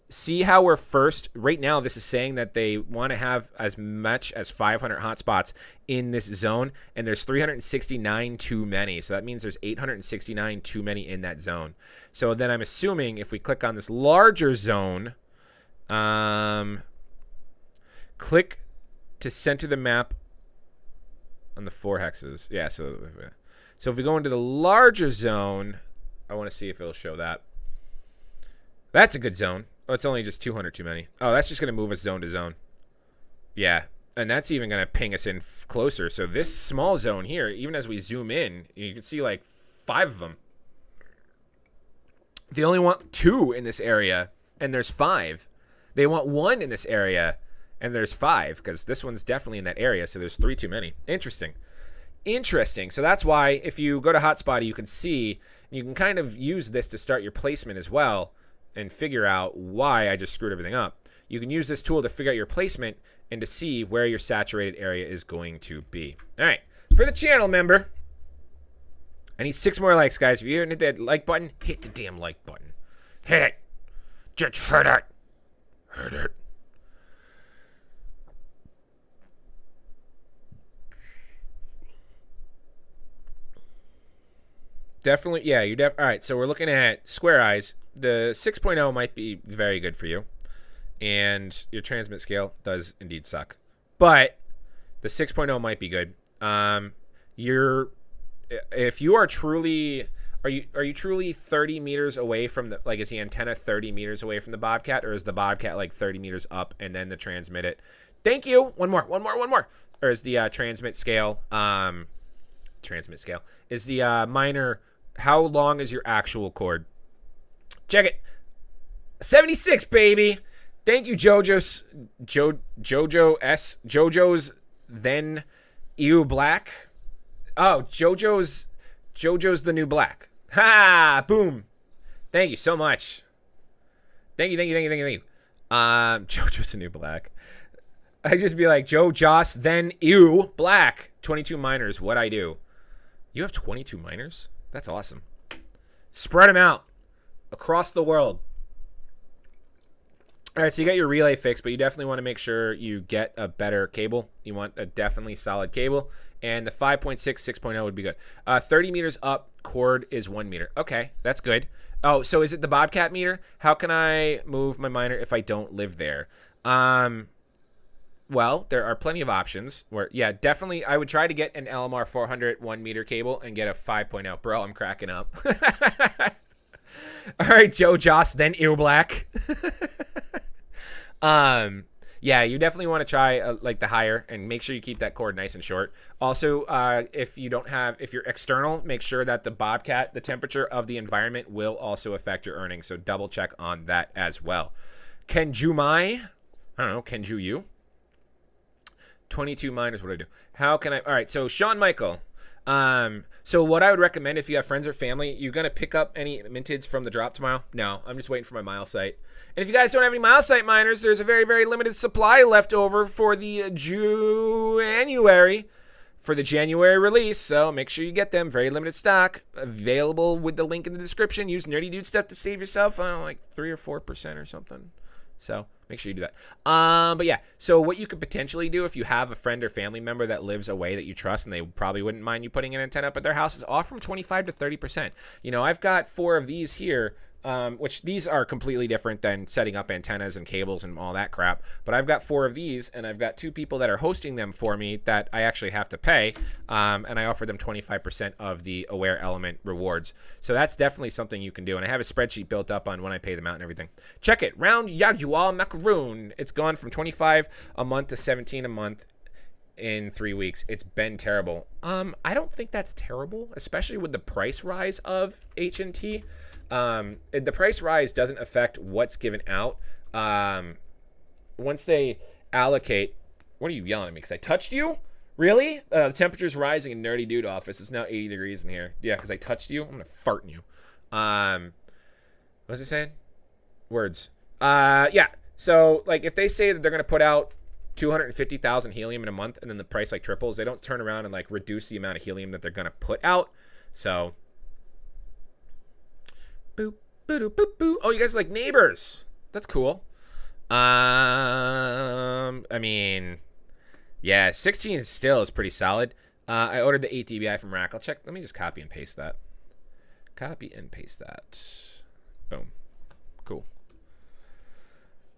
See how we're first. Right now, this is saying that they want to have as much as 500 hotspots in this zone, and there's 369 too many. So that means there's 869 too many in that zone. So then I'm assuming if we click on this larger zone, click to center the map on the 4 hexes. Yeah, so if we go into the larger zone, I want to see if it'll show that. That's a good zone. Oh, it's only just 200 too many. Oh, that's just going to move us zone to zone. Yeah, and that's even going to ping us in closer. So this small zone here, even as we zoom in, you can see like 5 of them. They only want 2 in this area, and there's 5. They want 1 in this area, and there's 5, because this one's definitely in that area, so there's 3 too many. Interesting. So that's why if you go to Hotspotty, you can see, you can kind of use this to start your placement as well and figure out why I just screwed everything up. You can use this tool to figure out your placement and to see where your saturated area is going to be. All right, for the channel member, I need 6 more likes, guys. If you haven't hit that like button, hit the damn like button. Hit it. Just hit it. Hit it. Definitely, yeah. All right, so we're looking at Square Eyes. The 6.0 might be very good for you, and your transmit scale does indeed suck. But the 6.0 might be good. If you are truly, are you truly 30 meters away from the, like, is the antenna 30 meters away from the Bobcat, or is the Bobcat like 30 meters up and then the transmit it? Thank you. One more. Or is the transmit scale, is the miner? How long is your actual cord? Check it. 76, baby. Thank you, JoJo's then EU Black. Oh, JoJo's the new black. Ha! Boom. Thank you so much. Thank you. JoJo's the new black. I just be like, Joe Joss then EU Black. 22 miners. What I do? You have 22 miners? That's awesome. Spread them out across the world. All right, so you got your relay fixed, but you definitely want to make sure you get a better cable. You want a definitely solid cable, and the 5.6 6.0 would be good. 30 meters up, cord is 1 meter. Okay, that's good. Oh, so is it the Bobcat meter? How can I move my miner if I don't live there? Well, there are plenty of options where, yeah, definitely I would try to get an LMR 400 1 meter cable and get a 5.0. Bro, I'm cracking up. All right, Joe Joss, then Ew Black. Yeah, you definitely want to try like the higher, and make sure you keep that cord nice and short. Also, if you're external, make sure that the Bobcat, the temperature of the environment will also affect your earnings. So double check on that as well. Kenju 22 miners, what do I do? How can I? All right, so Sean Michael. So what I would recommend if you have friends or family, you're going to pick up any minteds from the drop tomorrow? No, I'm just waiting for my mile site. And if you guys don't have any mile site miners, there's a very, very limited supply left over for the January release. So make sure you get them. Very limited stock available with the link in the description. Use Nerdy Dude stuff to save yourself, I don't know, like 3 or 4% or something. So make sure you do that. But yeah, so what you could potentially do if you have a friend or family member that lives away that you trust, and they probably wouldn't mind you putting an antenna up at their house, is off from 25 to 30%. You know, I've got 4 of these here, which these are completely different than setting up antennas and cables and all that crap. But I've got 4 of these, and I've got 2 people that are hosting them for me that I actually have to pay, and I offer them 25% of the Aware Element rewards. So that's definitely something you can do, and I have a spreadsheet built up on when I pay them out and everything. Check it. Round Yagual Macaroon. It's gone from 25 a month to 17 a month in 3 weeks. It's been terrible. I don't think that's terrible, especially with the price rise of HNT. The price rise doesn't affect what's given out. Once they allocate, what are you yelling at me? Because I touched you? Really? The temperature's rising in Nerdy Dude office. It's now 80 degrees in here. Yeah, because I touched you. I'm gonna fart in you. What was it saying? Words. Yeah. So like, if they say that they're gonna put out 250,000 helium in a month, and then the price like triples, they don't turn around and like reduce the amount of helium that they're gonna put out. So. Boop, boop, boop, boop. Oh, you guys are like neighbors. That's cool. I mean, yeah, 16 still is pretty solid. I ordered the 8 dBi from Rack. I'll check. Let me just copy and paste that. Copy and paste that. Boom. Cool.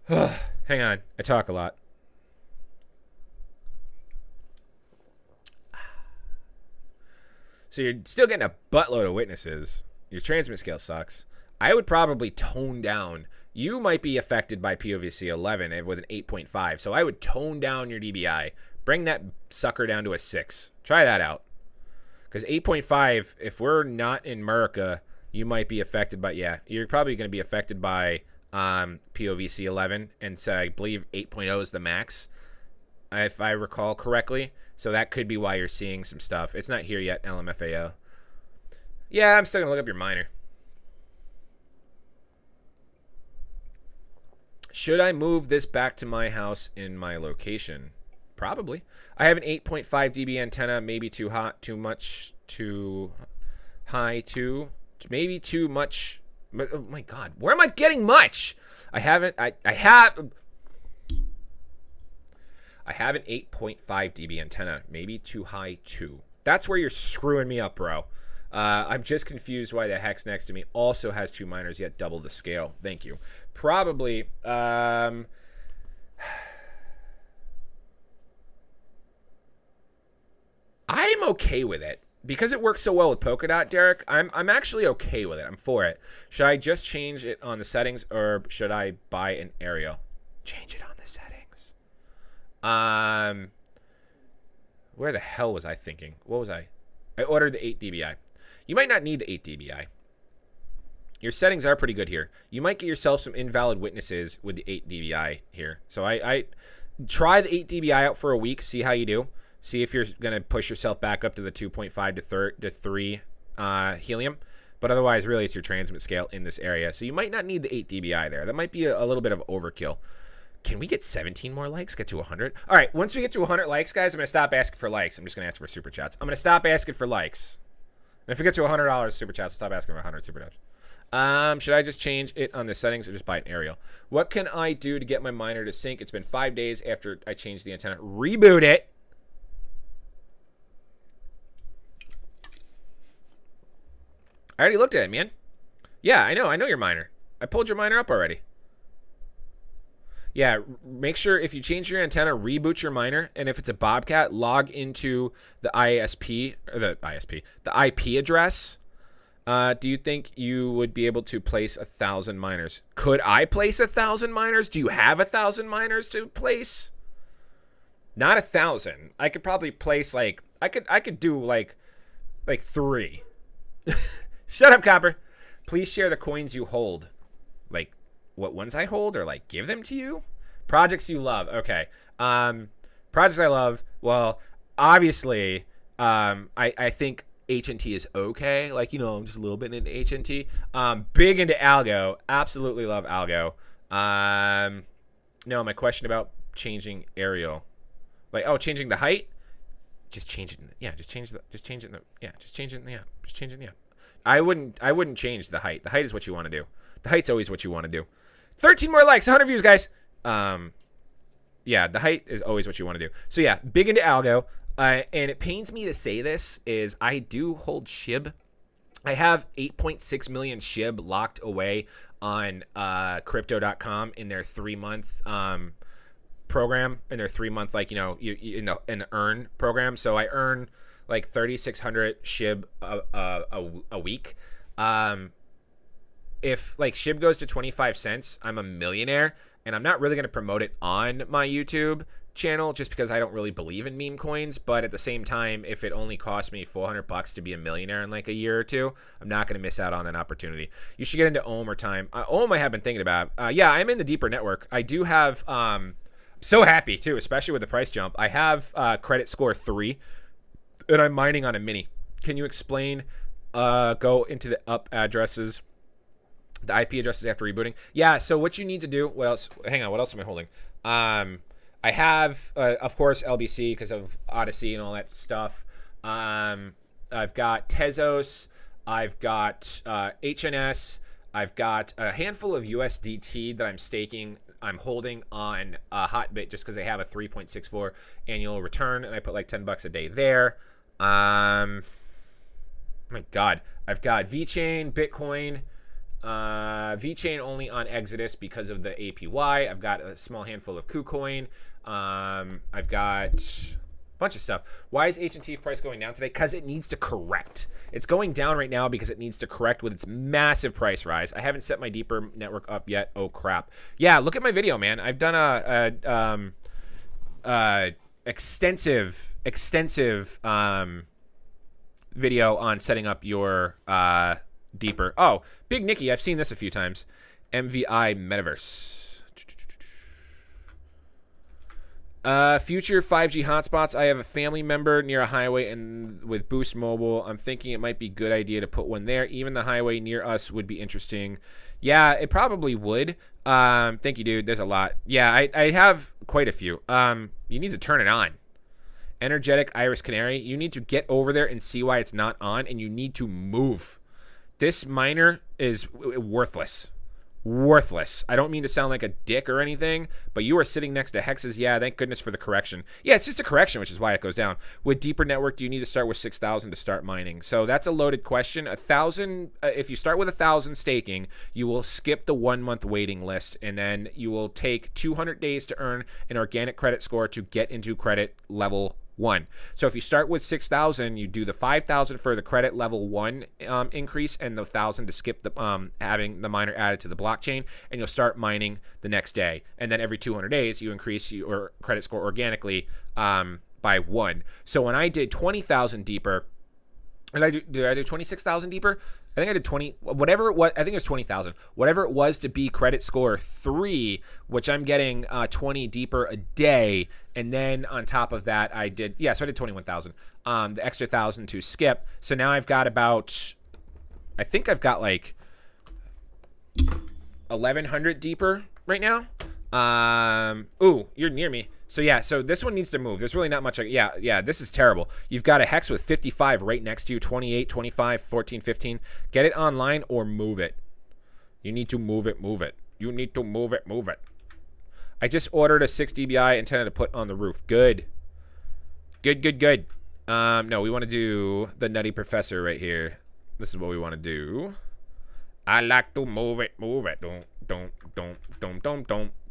Hang on. I talk a lot. So you're still getting a buttload of witnesses. Your transmit scale sucks. I would probably tone down. You might be affected by POVC 11 with an 8.5, so I would tone down your dBi. Bring that sucker down to a 6. Try that out. Because 8.5, if we're not in America, you might be affected by, yeah, you're probably going to be affected by POVC 11, and so I believe 8.0 is the max, if I recall correctly. So that could be why you're seeing some stuff. It's not here yet, LMFAO. Yeah, I'm still going to look up your miner. Should I move this back to my house in my location? Probably. I have an 8.5 dB antenna, maybe too hot, too much, too high 2, maybe too much. Oh my God, where am I getting much? I have an 8.5 dB antenna, maybe too high 2. That's where you're screwing me up, bro. I'm just confused why the hex next to me also has 2 miners, yet double the scale. Thank you. Probably, I'm okay with it. Because it works so well with Polkadot, Derek, I'm actually okay with it. I'm for it. Should I just change it on the settings, or should I buy an aerial? Change it on the settings. Where the hell was I thinking? What was I? I ordered the 8 dBi. You might not need the 8 dBi. Your settings are pretty good here. You might get yourself some invalid witnesses with the 8 dBi here. So I try the 8 dBi out for a week, see how you do. See if you're going to push yourself back up to the 2.5 to 3 helium. But otherwise, really, it's your transmit scale in this area. So you might not need the 8 dBi there. That might be a little bit of overkill. Can we get 17 more likes? Get to 100? All right, once we get to 100 likes, guys, I'm going to stop asking for likes. I'm just going to ask for super chats. I'm going to stop asking for likes. And if we get to $100 super chats, I'll stop asking for 100 super chats. Should I just change it on the settings or just buy an aerial? What can I do to get my miner to sync? It's been 5 days after I changed the antenna. Reboot it. I already looked at it, man. Yeah, I know your miner. I pulled your miner up already. Yeah, make sure if you change your antenna, reboot your miner, and if it's a Bobcat, log into the the IP address. Do you think you would be able to place 1,000 miners? Could I place 1,000 miners? Do you have 1,000 miners to place? Not 1,000. I could probably place I could do like 3. Shut up, Copper. Please share the coins you hold. Like, what ones I hold, or like give them to you? Projects you love. Okay. Projects I love. Well, obviously, I think HNT is okay. Like, I'm just a little bit into HNT. Big into Algo. Absolutely love Algo. No, my question about changing aerial. Like, changing the height? Just change it. Just change it. Just change it in the app. I wouldn't change the height. The height is what you want to do. The height's always what you want to do. 13 more likes, 100 views, guys. Yeah, the height is always what you want to do. So yeah, big into Algo. And it pains me to say this, is I do hold SHIB. I have 8.6 million SHIB locked away on crypto.com in their 3-month program, in their 3-month, like, in the earn program. So I earn like 3,600 SHIB a week. If like SHIB goes to 25 cents, I'm a millionaire, and I'm not really going to promote it on my YouTube channel just because I don't really believe in meme coins. But at the same time, if it only costs me $400 to be a millionaire in like a year or two, I'm not going to miss out on that opportunity. You should get into Ohm or Time. Ohm I have been thinking about. Yeah, I'm in the deeper network. I do have, so happy too, especially with the price jump. I have credit score 3. And I'm mining on a mini. Can you explain, go into the up addresses, the IP addresses after rebooting? Yeah, so what you need to do, what else? Hang on, what else am I holding? I have, of course, LBC because of Odyssey and all that stuff. I've got Tezos. I've got HNS. I've got a handful of USDT that I'm staking. I'm holding on Hotbit just because they have a 3.64 annual return, and I put like $10 a day there. Oh my God, I've got VeChain, Bitcoin, VeChain only on Exodus because of the APY. I've got a small handful of KuCoin. I've got a bunch of stuff. Why is HNT price going down today? Because it needs to correct. It's going down right now because it needs to correct with its massive price rise. I haven't set my deeper network up yet. Oh crap. Yeah, look at my video, man. I've done a extensive video on setting up your deeper. Oh, Big Nicky, I've seen this a few times. MVI Metaverse. Future 5G hotspots. I have a family member near a highway and with Boost Mobile. I'm thinking it might be a good idea to put one there. Even the highway near us would be interesting. Yeah, it probably would. Thank you, dude. There's a lot. Yeah, I have quite a few. You need to turn it on. Energetic Iris Canary. You need to get over there and see why it's not on, and you need to move. This miner is worthless. Worthless. I don't mean to sound like a dick or anything, but you are sitting next to hexes. Yeah, thank goodness for the correction. Yeah, it's just a correction, which is why it goes down. With deeper network, do you need to start with 6,000 to start mining? So that's a loaded question. 1,000, if you start with 1,000 staking, you will skip the 1 month waiting list, and then you will take 200 days to earn an organic credit score to get into credit level 1. So if you start with 6,000, you do the 5,000 for the credit level 1 increase, and the 1,000 to skip the having the miner added to the blockchain, and you'll start mining the next day. And then every 200 days, you increase your credit score organically by 1. So when I did 20,000 deeper, did I do 26,000 deeper? I think I did 20, whatever it was. I think it was 20,000. Whatever it was to be credit score 3, which I'm getting 20 deeper a day. And then on top of that, I did, so I did 21,000. The extra 1,000 to skip. So now I've got about, I think I've got like 1,100 deeper right now. Ooh, you're near me. So yeah, so this one needs to move. There's really not much. Yeah, this is terrible. You've got a hex with 55 right next to you, 28, 25, 14, 15. Get it online or move it. You need to move it, move it. You need to move it, move it. I just ordered a 6 dBi intended to put on the roof. Good. Good. No, we want to do the Nutty Professor right here. This is what we want to do. I like to move it, move it. Don't.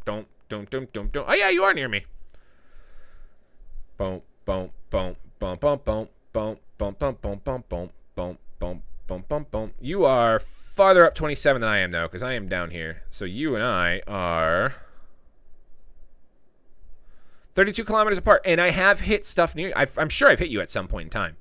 Oh yeah, you are near me. Boom. You are farther up 27 than I am, though, because I am down here. So you and I are 32 kilometers apart, and I have hit stuff near. I'm sure I've hit you at some point in time.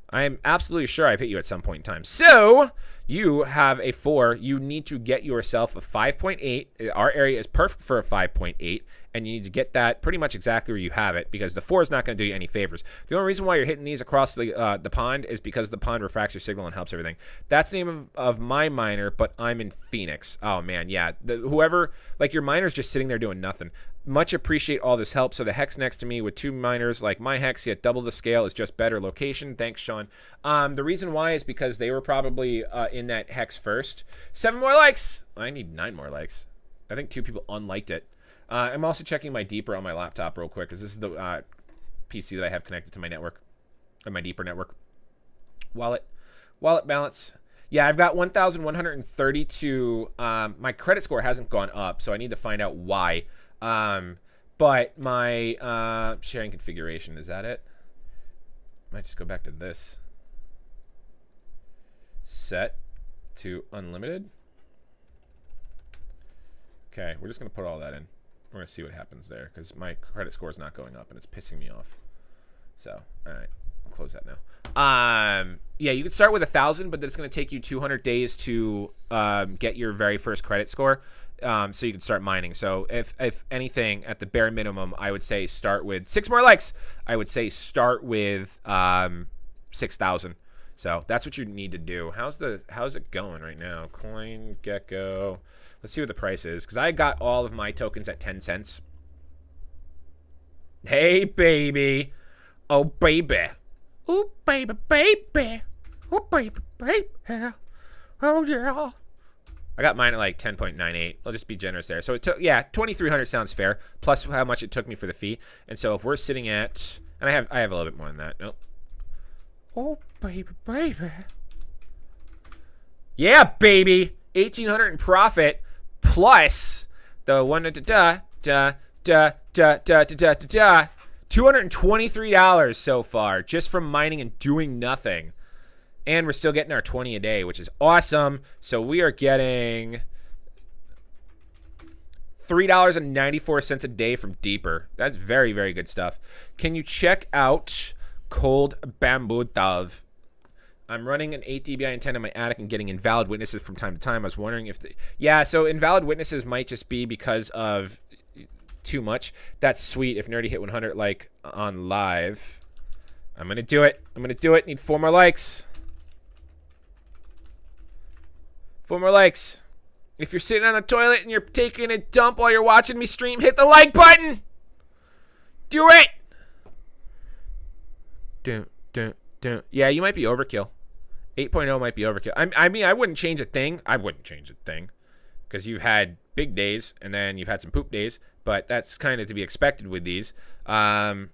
I am absolutely sure I've hit you at some point in time. So you have a 4. You need to get yourself a 5.8. Our area is perfect for a 5.8, and you need to get that pretty much exactly where you have it, because the 4 is not going to do you any favors. The only reason why you're hitting these across the pond is because the pond refracts your signal and helps everything. That's the name of my miner, but I'm in Phoenix. Oh, man, yeah. Whoever, like, your miner's just sitting there doing nothing. Much appreciate all this help. So the hex next to me with 2 miners like my hex, yet double the scale, is just better location. Thanks, Sean. The reason why is because they were probably in that hex first. 7 more likes. I need 9 more likes. I think 2 people unliked it. I'm also checking my deeper on my laptop real quick, because this is the PC that I have connected to my network, or my deeper network. Wallet balance. Yeah, I've got 1,132. My credit score hasn't gone up, so I need to find out why. But my sharing configuration, is that it? Might just go back to this. Set to unlimited. Okay, we're just going to put all that in. We're going to see what happens there, because my credit score is not going up, and it's pissing me off. So, all right, I'll close that now. Yeah, you can start with 1,000, but it's going to take you 200 days to get your very first credit score. So you can start mining. So if anything, at the bare minimum, I would say start with 6 more likes. I would say start with 6,000. So that's what you need to do. How's it going right now? CoinGecko. Let's see what the price is, because I got all of my tokens at 10 cents. Hey, baby. Oh, baby. Oh, baby, baby. Oh, baby, baby. Oh, yeah. I got mine at like 10.98. I'll just be generous there. So it took, 2,300 sounds fair, plus how much it took me for the fee. And so if we're sitting at, and I have a little bit more than that. Nope. Oh, baby, baby. Yeah, baby. 1,800 in profit, plus the one $223 so far, just from mining and doing nothing. And we're still getting our 20 a day, which is awesome. So we are getting $3.94 a day from Deeper. That's very, very good stuff. Can you check out Cold Bamboo Dove? I'm running an 8 dBi antenna in my attic and getting invalid witnesses from time to time. I was wondering if so invalid witnesses might just be because of too much. That's sweet. If Nerdy hit 100 like on live, I'm going to do it. Need 4 more likes. 4 more likes. If you're sitting on the toilet and you're taking a dump while you're watching me stream, hit the like button. Do it. Yeah, you might be overkill. 8.0 might be overkill. I mean, I wouldn't change a thing. I wouldn't change a thing because you've had big days and then you've had some poop days, but that's kind of to be expected with these. Someone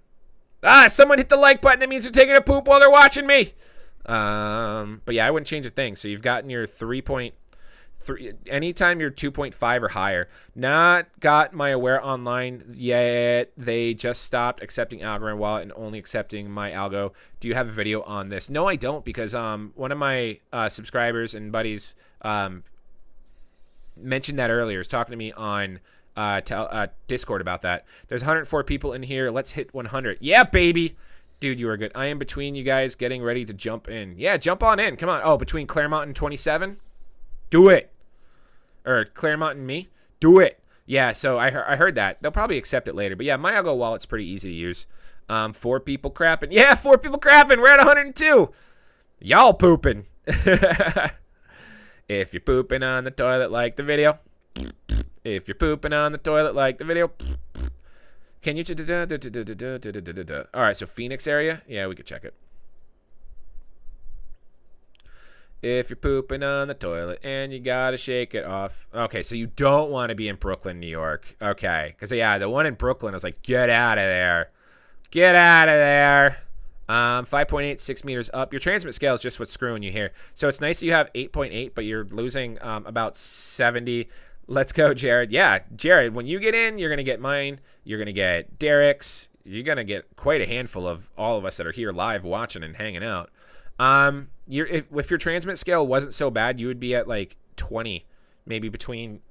hit the like button. That means they're taking a poop while they're watching me. But yeah, I wouldn't change a thing. So you've gotten your 3.3. Anytime you're 2.5 or higher. Not got my Aware online yet. They just stopped accepting Algo and Wallet and only accepting my Algo. Do you have a video on this? No, I don't, because one of my subscribers and buddies mentioned that earlier. He was talking to me on Discord about that. There's 104 people in here. Let's hit 100. Yeah, baby. Dude, you are good. I am between you guys getting ready to jump in. Yeah, jump on in. Come on. Oh, between Claremont and 27? Do it. Or Claremont and me? Do it. Yeah, so I heard that. They'll probably accept it later. But yeah, my Algo wallet's pretty easy to use. 4 people crapping. Yeah, 4 people crapping. We're at 102. Y'all pooping. If you're pooping on the toilet, like the video. If you're pooping on the toilet, like the video. Can you... All right, so Phoenix area? Yeah, we could check it. If you're pooping on the toilet and you gotta shake it off. Okay, so you don't want to be in Brooklyn, New York. Okay, because yeah, the one in Brooklyn, I was like, get out of there. Get out of there. 5.8, 6 meters up. Your transmit scale is just what's screwing you here. So it's nice that you have 8.8, but you're losing about 70. Let's go, Jared. Yeah, Jared, when you get in, you're going to get mine. You're going to get Derek's. You're going to get quite a handful of all of us that are here live watching and hanging out. If your transmit scale wasn't so bad, you would be at like 20, maybe between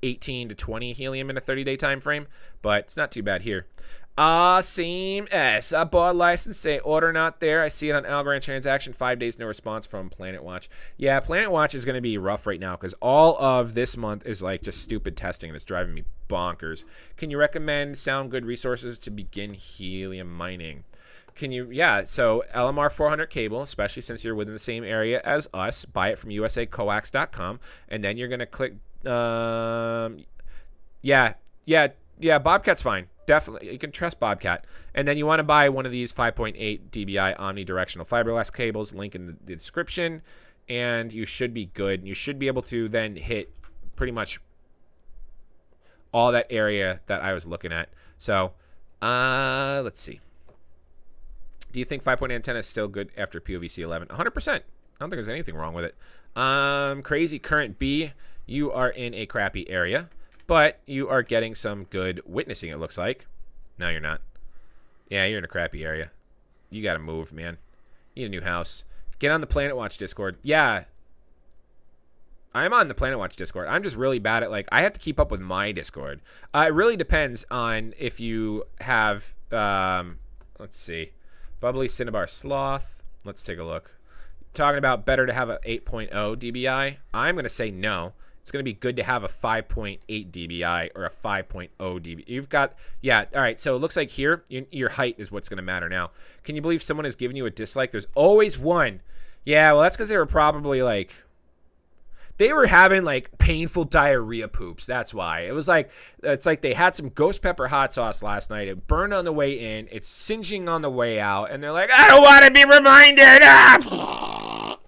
18 to 20 helium in a 30-day time frame, but it's not too bad here. Same as I bought license, say order not there. I see it on Algorand transaction, 5 days, no response from Planet Watch. Yeah, Planet Watch is going to be rough right now because all of this month is like just stupid testing and it's driving me bonkers. Can you recommend sound good resources to begin helium mining? Can you? Yeah, so LMR 400 cable, especially since you're within the same area as us. Buy it from usacoax.com, and then you're going to click. Yeah, Bobcat's fine. Definitely, you can trust Bobcat. And then you want to buy one of these 5.8 dBi omnidirectional fiberglass cables. Link in the description, and you should be good. You should be able to then hit pretty much all that area that I was looking at. So, let's see. Do you think 5.8 antenna is still good after POVC 11? 100%. I don't think there's anything wrong with it. Crazy Current B, you are in a crappy area, but you are getting some good witnessing, it looks like. No, you're not. Yeah, you're in a crappy area. You got to move, man. You need a new house. Get on the Planet Watch Discord. Yeah. I'm on the Planet Watch Discord. I'm just really bad at, like, I have to keep up with my Discord. It really depends on if you have, let's see. Bubbly Cinnabar Sloth. Let's take a look. Talking about better to have a 8.0 dBi. I'm going to say no. It's going to be good to have a 5.8 dBi or a 5.0 dBi. You've got, yeah, all right. So it looks like here, your height is what's going to matter now. Can you believe someone has given you a dislike? There's always one. Yeah, well, that's because they were probably like, they were having like painful diarrhea poops. That's why. It was like, it's like they had some ghost pepper hot sauce last night. It burned on the way in. It's singeing on the way out. And they're like, I don't want to be reminded. Ah!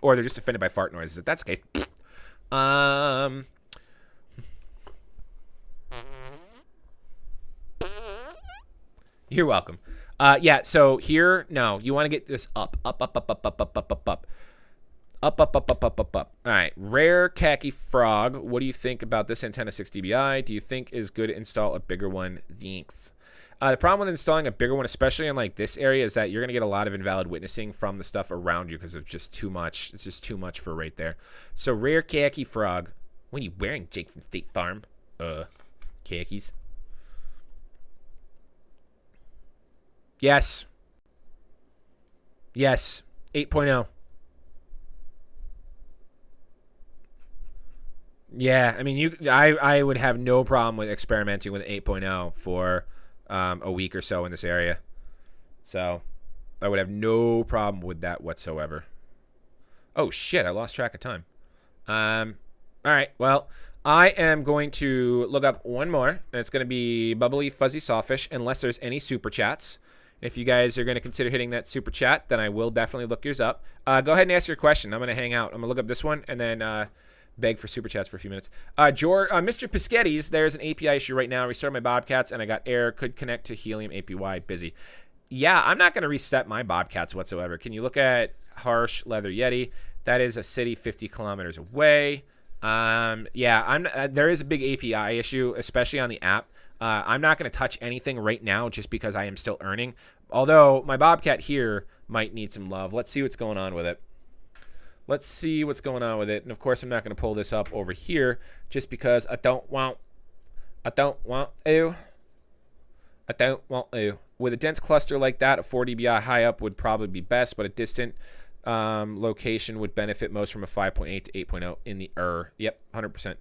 Or they're just offended by fart noises. If that's the case. You're welcome. Yeah, so here, no, you want to get this up. Up. All right, Rare Khaki Frog. What do you think about this antenna 6 dBi? Do you think is good to install a bigger one? Thanks. The problem with installing a bigger one, especially in like this area, is that you're going to get a lot of invalid witnessing from the stuff around you because it's just too much. It's just too much for right there. So Rare Khaki Frog. What are you wearing, Jake from State Farm? Khakis. Yes. Yes. 8.0. Yeah, I mean, I would have no problem with experimenting with 8.0 for a week or so in this area. So I would have no problem with that whatsoever. Oh, shit, I lost track of time. All right, well, I am going to look up one more, and it's going to be Bubbly Fuzzy Sawfish, unless there's any super chats. If you guys are going to consider hitting that super chat, then I will definitely look yours up. Go ahead and ask your question. I'm going to hang out. I'm going to look up this one and then beg for super chats for a few minutes. Mr. Piscetti's, there's an API issue right now. Restart my Bobcats and I got error. Could connect to Helium APY. Busy. Yeah, I'm not going to reset my Bobcats whatsoever. Can you look at Harsh Leather Yeti? That is a city 50 kilometers away. There is a big API issue, especially on the app. I'm not going to touch anything right now just because I am still earning. Although my Bobcat here might need some love. Let's see what's going on with it. And of course, I'm not going to pull this up over here just because I don't want to. With a dense cluster like that, a 4 dBi high up would probably be best, but a distant location would benefit most from a 5.8 to 8.0 in the Yep, 100%.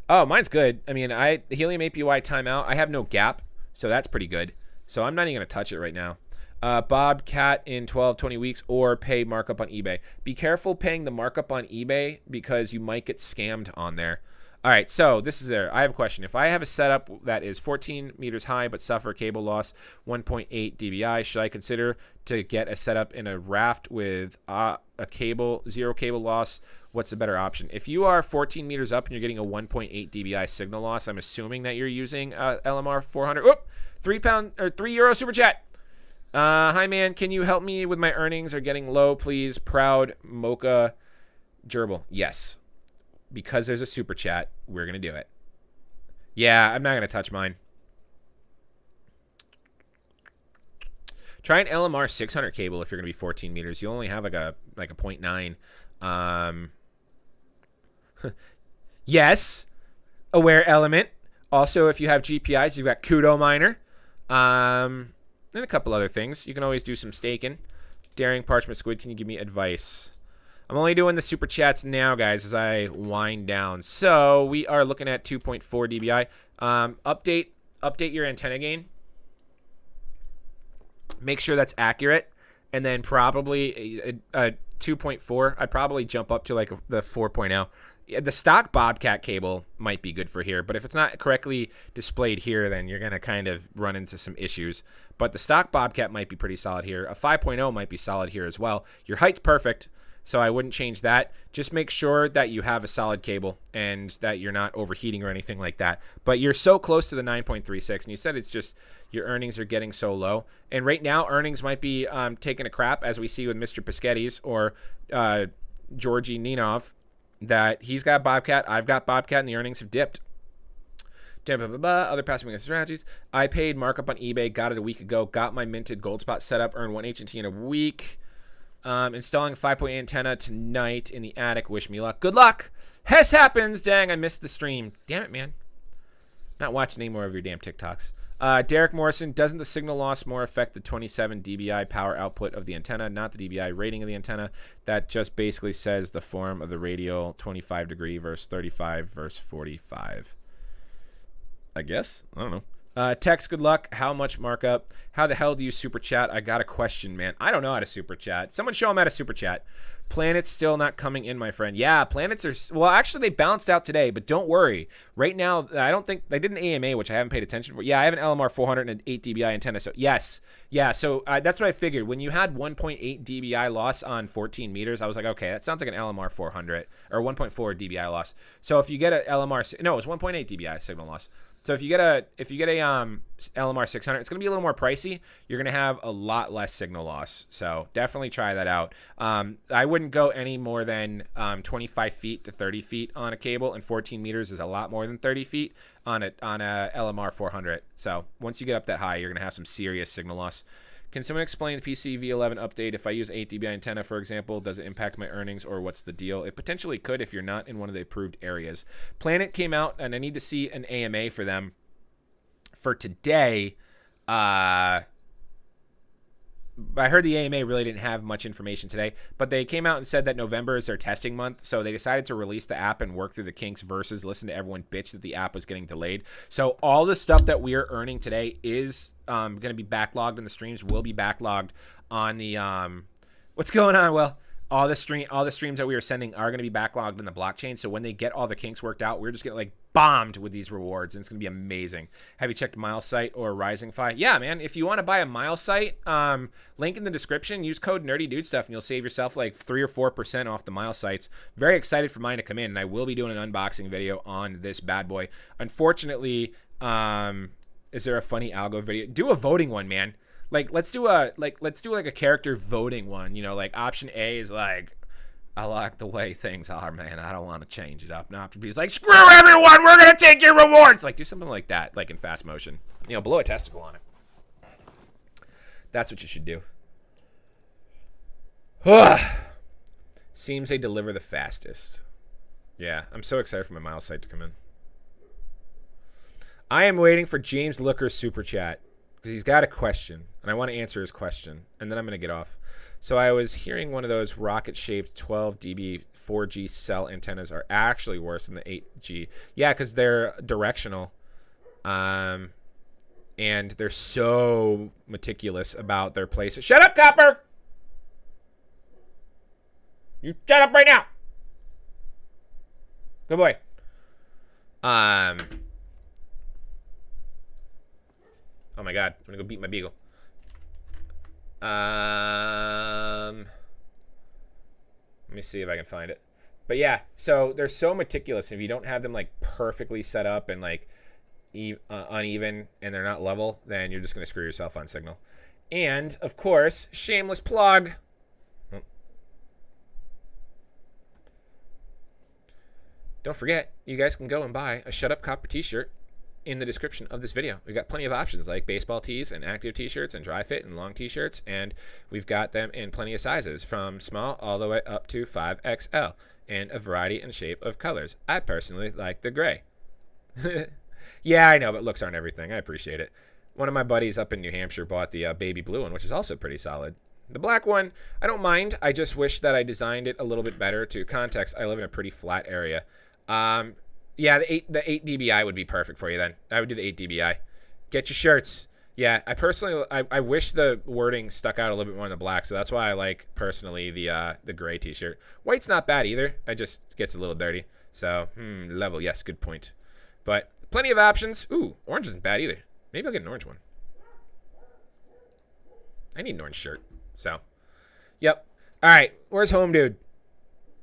Oh, mine's good. I mean, the Helium APY timeout, I have no gap, so that's pretty good. So I'm not even going to touch it right now. Bobcat in 12, 20 weeks or pay markup on eBay. Be careful paying the markup on eBay because you might get scammed on there. All right, so this is there. I have a question. If I have a setup that is 14 meters high but suffer cable loss 1.8 dBi, should I consider to get a setup in a raft with zero cable loss? What's the better option? If you are 14 meters up and you're getting a 1.8 dBi signal loss, I'm assuming that you're using LMR 400. Oop, €3 super chat. Hi, man. Can you help me with my earnings are getting low, please? Proud Mocha Gerbil. Yes. Because there's a super chat, we're going to do it. Yeah, I'm not going to touch mine. Try an LMR 600 cable if you're going to be 14 meters. You only have like a 0.9. Yes. Aware Element. Also, if you have GPIs, you've got CudoMiner. And a couple other things. You can always do some staking. Daring Parchment Squid, can you give me advice? I'm only doing the super chats now, guys, as I wind down. So we are looking at 2.4 dBi. Update your antenna gain. Make sure that's accurate, and then probably a 2.4. I'd probably jump up to like the 4.0. The stock Bobcat cable might be good for here, but if it's not correctly displayed here, then you're gonna kind of run into some issues. But the stock Bobcat might be pretty solid here. A 5.0 might be solid here as well. Your height's perfect. So I wouldn't change that. Just make sure that you have a solid cable and that you're not overheating or anything like that. But you're so close to the 9.36, and you said it's just your earnings are getting so low. And right now, earnings might be taking a crap, as we see with Mr. Piscetti's or Georgi Ninov, that he's got Bobcat, I've got Bobcat, and the earnings have dipped. Other passive strategies. I paid markup on eBay, got it a week ago, got my minted gold spot set up, earned 1 HNT in a week. Installing a 5.8 antenna tonight in the attic. Wish me luck. Good luck. Hess happens. Dang, I missed the stream. Damn it, man. Not watching any more of your damn TikToks. Derek Morrison, doesn't the signal loss more affect the 27 dBi power output of the antenna, not the dBi rating of the antenna? That just basically says the form of the radial 25 degree versus 35 versus 45. I guess. I don't know. Text, good luck. How much markup? How the hell do you super chat? I got a question, man. I don't know how to super chat. Someone show him how to super chat. Planets still not coming in, my friend. Yeah, planets are... Well, actually, they bounced out today, but don't worry. Right now, I don't think... They did an AMA, which I haven't paid attention for. Yeah, I have an LMR 400 and an 8 dBi antenna, so yes. Yeah, so that's what I figured. When you had 1.8 dBi loss on 14 meters, I was like, okay, that sounds like an LMR 400, or 1.4 dBi loss. So if you get an LMR... No, it was 1.8 dBi signal loss. So if you get a LMR 600, it's going to be a little more pricey. You're going to have a lot less signal loss. So definitely try that out. I wouldn't go any more than 25 feet to 30 feet on a cable, and 14 meters is a lot more than 30 feet on a LMR 400. So once you get up that high, you're going to have some serious signal loss. Can someone explain the PC V11 update? If I use 8 dBi antenna, for example, does it impact my earnings, or what's the deal? It potentially could if you're not in one of the approved areas. Planet came out, and I need to see an AMA for them for today. I heard the AMA really didn't have much information today, but they came out and said that November is their testing month, so they decided to release the app and work through the kinks versus listen to everyone bitch that the app was getting delayed. So all the stuff that we are earning today is going to be backlogged, and the streams will be backlogged on the what's going on, Will? all the streams that we are sending are going to be backlogged in the blockchain. So when they get all the kinks worked out, we're just getting like bombed with these rewards, and it's going to be amazing. Have you checked MileSite or RisingFi? Yeah, man. If you want to buy a MileSite, link in the description. Use code NerdyDudeStuff, and you'll save yourself like 3 or 4% off the MileSites. Very excited for mine to come in, and I will be doing an unboxing video on this bad boy. Unfortunately, is there a funny algo video? Do a voting one, man. Like let's do like a character voting one. You know, like option A is like, I like the way things are, man. I don't want to change it up. And option B is like, screw everyone. We're gonna take your rewards. Like do something like that, like in fast motion. You know, blow a testicle on it. That's what you should do. Seems they deliver the fastest. Yeah, I'm so excited for my MileSite to come in. I am waiting for James Looker's super chat because he's got a question, and I want to answer his question, and then I'm going to get off. So I was hearing one of those rocket-shaped 12 dB 4G cell antennas are actually worse than the 8G. Yeah, because they're directional, and they're so meticulous about their place. Shut up, Copper! You shut up right now! Good boy. Oh my god, I'm gonna go beat my beagle. Let me see if I can find it. But yeah, so they're so meticulous. If you don't have them like perfectly set up and like uneven and they're not level, then you're just gonna screw yourself on signal. And of course, shameless plug. Oh. Don't forget, you guys can go and buy a Shut Up Copper t-shirt in the description of this video. We've got plenty of options like baseball tees and active t-shirts and dry fit and long t-shirts, and we've got them in plenty of sizes from small all the way up to 5XL and a variety and shape of colors. I personally like the gray. Yeah, I know, but looks aren't everything. I appreciate it. One of my buddies up in New Hampshire bought the baby blue one, which is also pretty solid. The black one, I don't mind. I just wish that I designed it a little bit better. To context, I live in a pretty flat area. Yeah, the 8 dBi would be perfect for you then. I would do the 8 dBi. Get your shirts. Yeah, I personally, I wish the wording stuck out a little bit more in the black, so that's why I like, personally, the gray t-shirt. White's not bad either. It just gets a little dirty. So, level, yes, good point. But plenty of options. Ooh, orange isn't bad either. Maybe I'll get an orange one. I need an orange shirt. So, yep. All right, where's home, dude?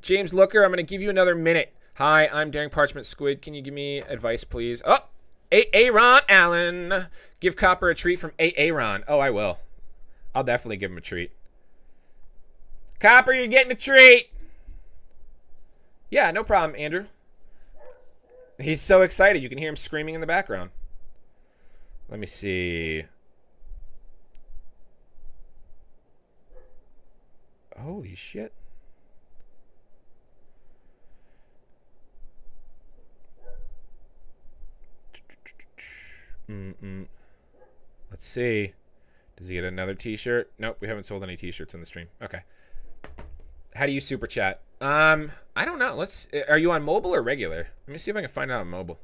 James Looker, I'm going to give you another minute. Hi, I'm Daring Parchment Squid. Can you give me advice, please? Oh, Aaron Allen. Give Copper a treat from Aaron. Oh, I will. I'll definitely give him a treat. Copper, you're getting a treat. Yeah, no problem, Andrew. He's so excited. You can hear him screaming in the background. Let me see. Holy shit. Let's see. Does he get another t-shirt? Nope, we haven't sold any t-shirts on the stream. Okay. How do you super chat? I don't know. Are you on mobile or regular? Let me see if I can find out on mobile.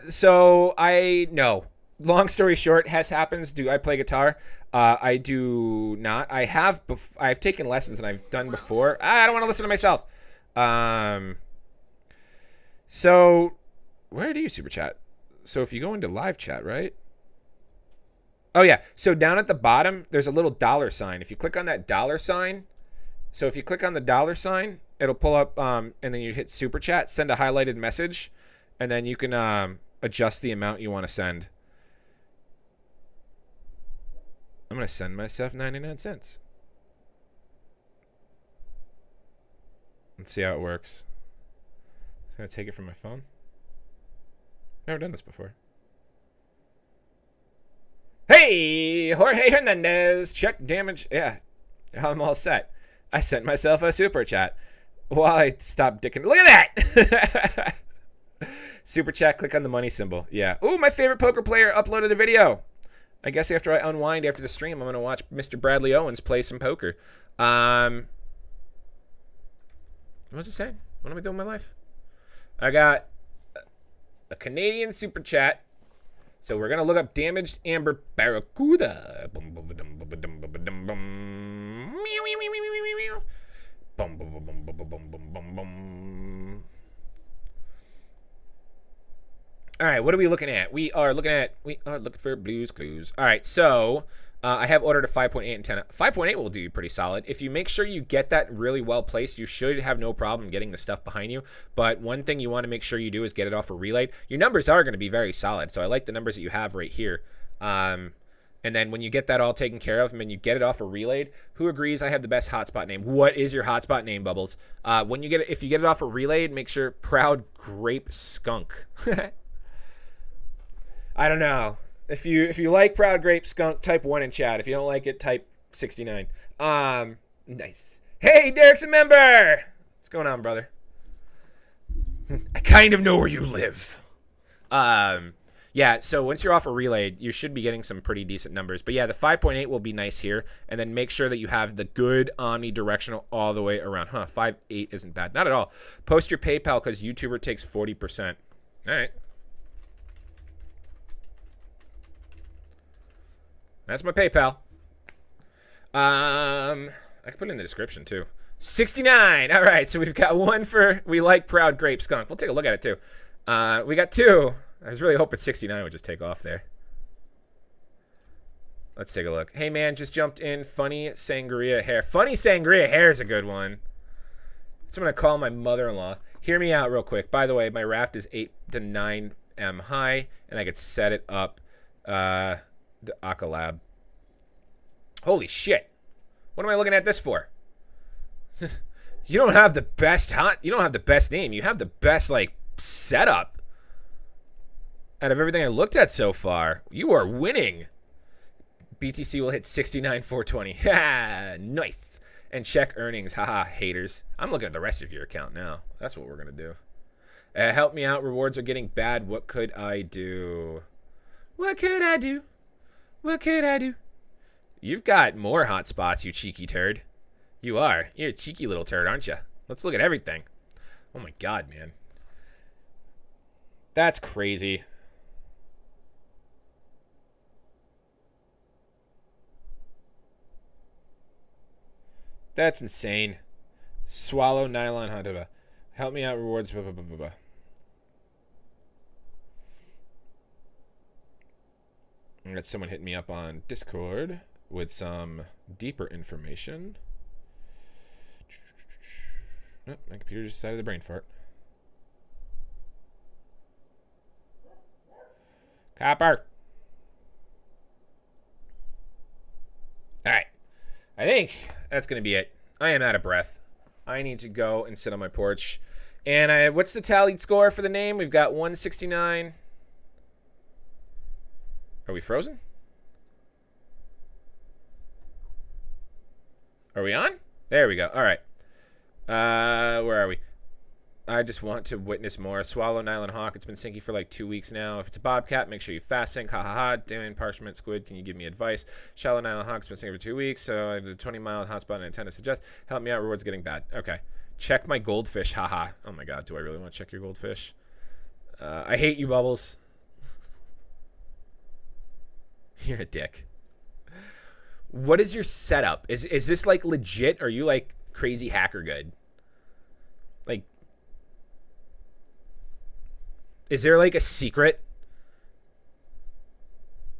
So I no. Long story short, happens. Do I play guitar? I do not. I've taken lessons and I've done before. I don't want to listen to myself. So where do you super chat? So if you go into live chat, right? Oh yeah. So down at the bottom, there's a little $sign. If you click on that $sign, so if you click on the $sign, it'll pull up, and then you hit super chat, send a highlighted message, and then you can adjust the amount you want to send. I'm gonna send myself 99 cents. Let's see how it works. Just gonna take it from my phone. Never done this before. Hey, Jorge Hernandez, check damage. Yeah, I'm all set. I sent myself a super chat while I stopped dicking. Look at that. Super chat, click on the money symbol. Yeah. Ooh, my favorite poker player uploaded a video. I guess after I unwind after the stream, I'm going to watch Mr. Bradley Owens play some poker. What was it saying? What am I doing with my life? I got a Canadian super chat. So we're going to look up Damaged Amber Barracuda. Boom, boom, boom, boom, boom, boom, boom, boom, boom. All right, what are we looking at? We are looking for Blue's Clues. All right, so I have ordered a 5.8 and 10. 5.8 will do you pretty solid. If you make sure you get that really well placed, you should have no problem getting the stuff behind you. But one thing you want to make sure you do is get it off a relay. Your numbers are going to be very solid, so I like the numbers that you have right here. And then when you get that all taken care of and you get it off a relayed, who agrees I have the best hotspot name? What is your hotspot name, Bubbles? When you get it, if you get it off a relayed, make sure Proud Grape Skunk. I don't know. If you like Proud Grape Skunk, type 1 in chat. If you don't like it, type 69. Nice. Hey, Derek's a member. What's going on, brother? I kind of know where you live. Yeah, so once you're off a relay, you should be getting some pretty decent numbers. But yeah, the 5.8 will be nice here. And then make sure that you have the good omnidirectional all the way around. 5.8 isn't bad. Not at all. Post your PayPal because YouTuber takes 40%. All right. That's my PayPal. I can put it in the description too. 69. All right, so we've got one for we like Proud Grape Skunk. We'll take a look at it too. We got two. I was really hoping 69 would just take off there. Let's take a look. Hey man, just jumped in. Funny Sangria Hair. Funny Sangria Hair is a good one. That's what I'm gonna call my mother-in-law. Hear me out real quick. By the way, my raft is 8 to 9 m high, and I could set it up. The Aka Lab. Holy shit. What am I looking at this for? You don't have the best you don't have the best name. You have the best like setup. Out of everything I looked at so far, you are winning. BTC will hit 69,420. Ha, nice. And check earnings. Haha, haters. I'm looking at the rest of your account now. That's what we're going to do. Help me out. Rewards are getting bad. What could I do? What could I do? What could I do? You've got more hot spots, you cheeky turd. You are. You're a cheeky little turd, aren't you? Let's look at everything. Oh my god, man. That's crazy. That's insane. Swallow nylon. Help me out, rewards. Blah, blah, blah, blah, blah. I got someone hitting me up on Discord with some deeper information. Oh, my computer just decided to brain fart. Copper. All right. I think that's going to be it. I am out of breath. I need to go and sit on my porch. And what's the tallied score for the name? We've got 169. Are we frozen? Are we on? There we go. All right. Where are we? I just want to witness more. Swallow Nylon Hawk. It's been sinky for like 2 weeks now. If it's a bobcat, make sure you fast sync. Ha ha ha. Doing Parchment Squid. Can you give me advice? Shallow Nylon Hawk's been sinking for 2 weeks, so I did a 20-mile hotspot and I intend to suggest. Help me out. Rewards getting bad. Okay. Check my goldfish. Ha ha. Oh my god. Do I really want to check your goldfish? I hate you, Bubbles. You're a dick. What is your setup? Is this like legit? Or are you like crazy hacker good? Like, is there like a secret?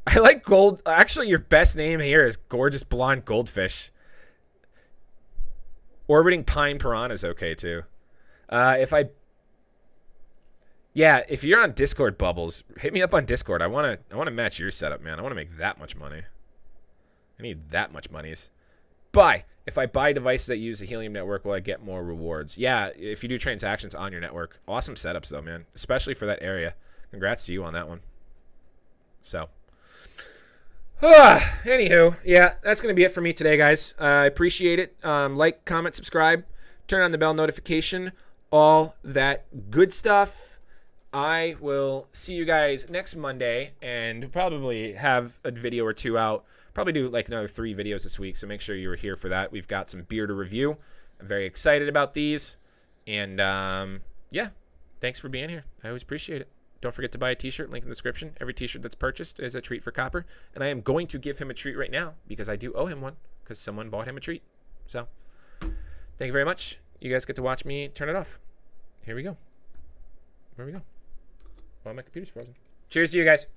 I like gold. Actually, your best name here is Gorgeous Blonde Goldfish. Orbiting Pine Piranha is okay too. If you're on Discord, Bubbles, hit me up on Discord. I want to match your setup, man. I want to make that much money. I need that much monies. Buy. If I buy devices that use the Helium network, will I get more rewards? Yeah, if you do transactions on your network. Awesome setups, though, man. Especially for that area. Congrats to you on that one. So. Anywho, yeah, that's going to be it for me today, guys. I appreciate it. Like, comment, subscribe. Turn on the bell notification. All that good stuff. I will see you guys next Monday and probably have a video or two out. Probably do like another 3 videos this week, so make sure you're here for that. We've got some beer to review. I'm very excited about these. And, yeah, thanks for being here. I always appreciate it. Don't forget to buy a t-shirt, link in the description. Every t-shirt that's purchased is a treat for Copper. And I am going to give him a treat right now because I do owe him one because someone bought him a treat. So, Thank you very much. You guys get to watch me turn it off. Here we go. Where we go? Oh, my computer's frozen. Cheers to you guys.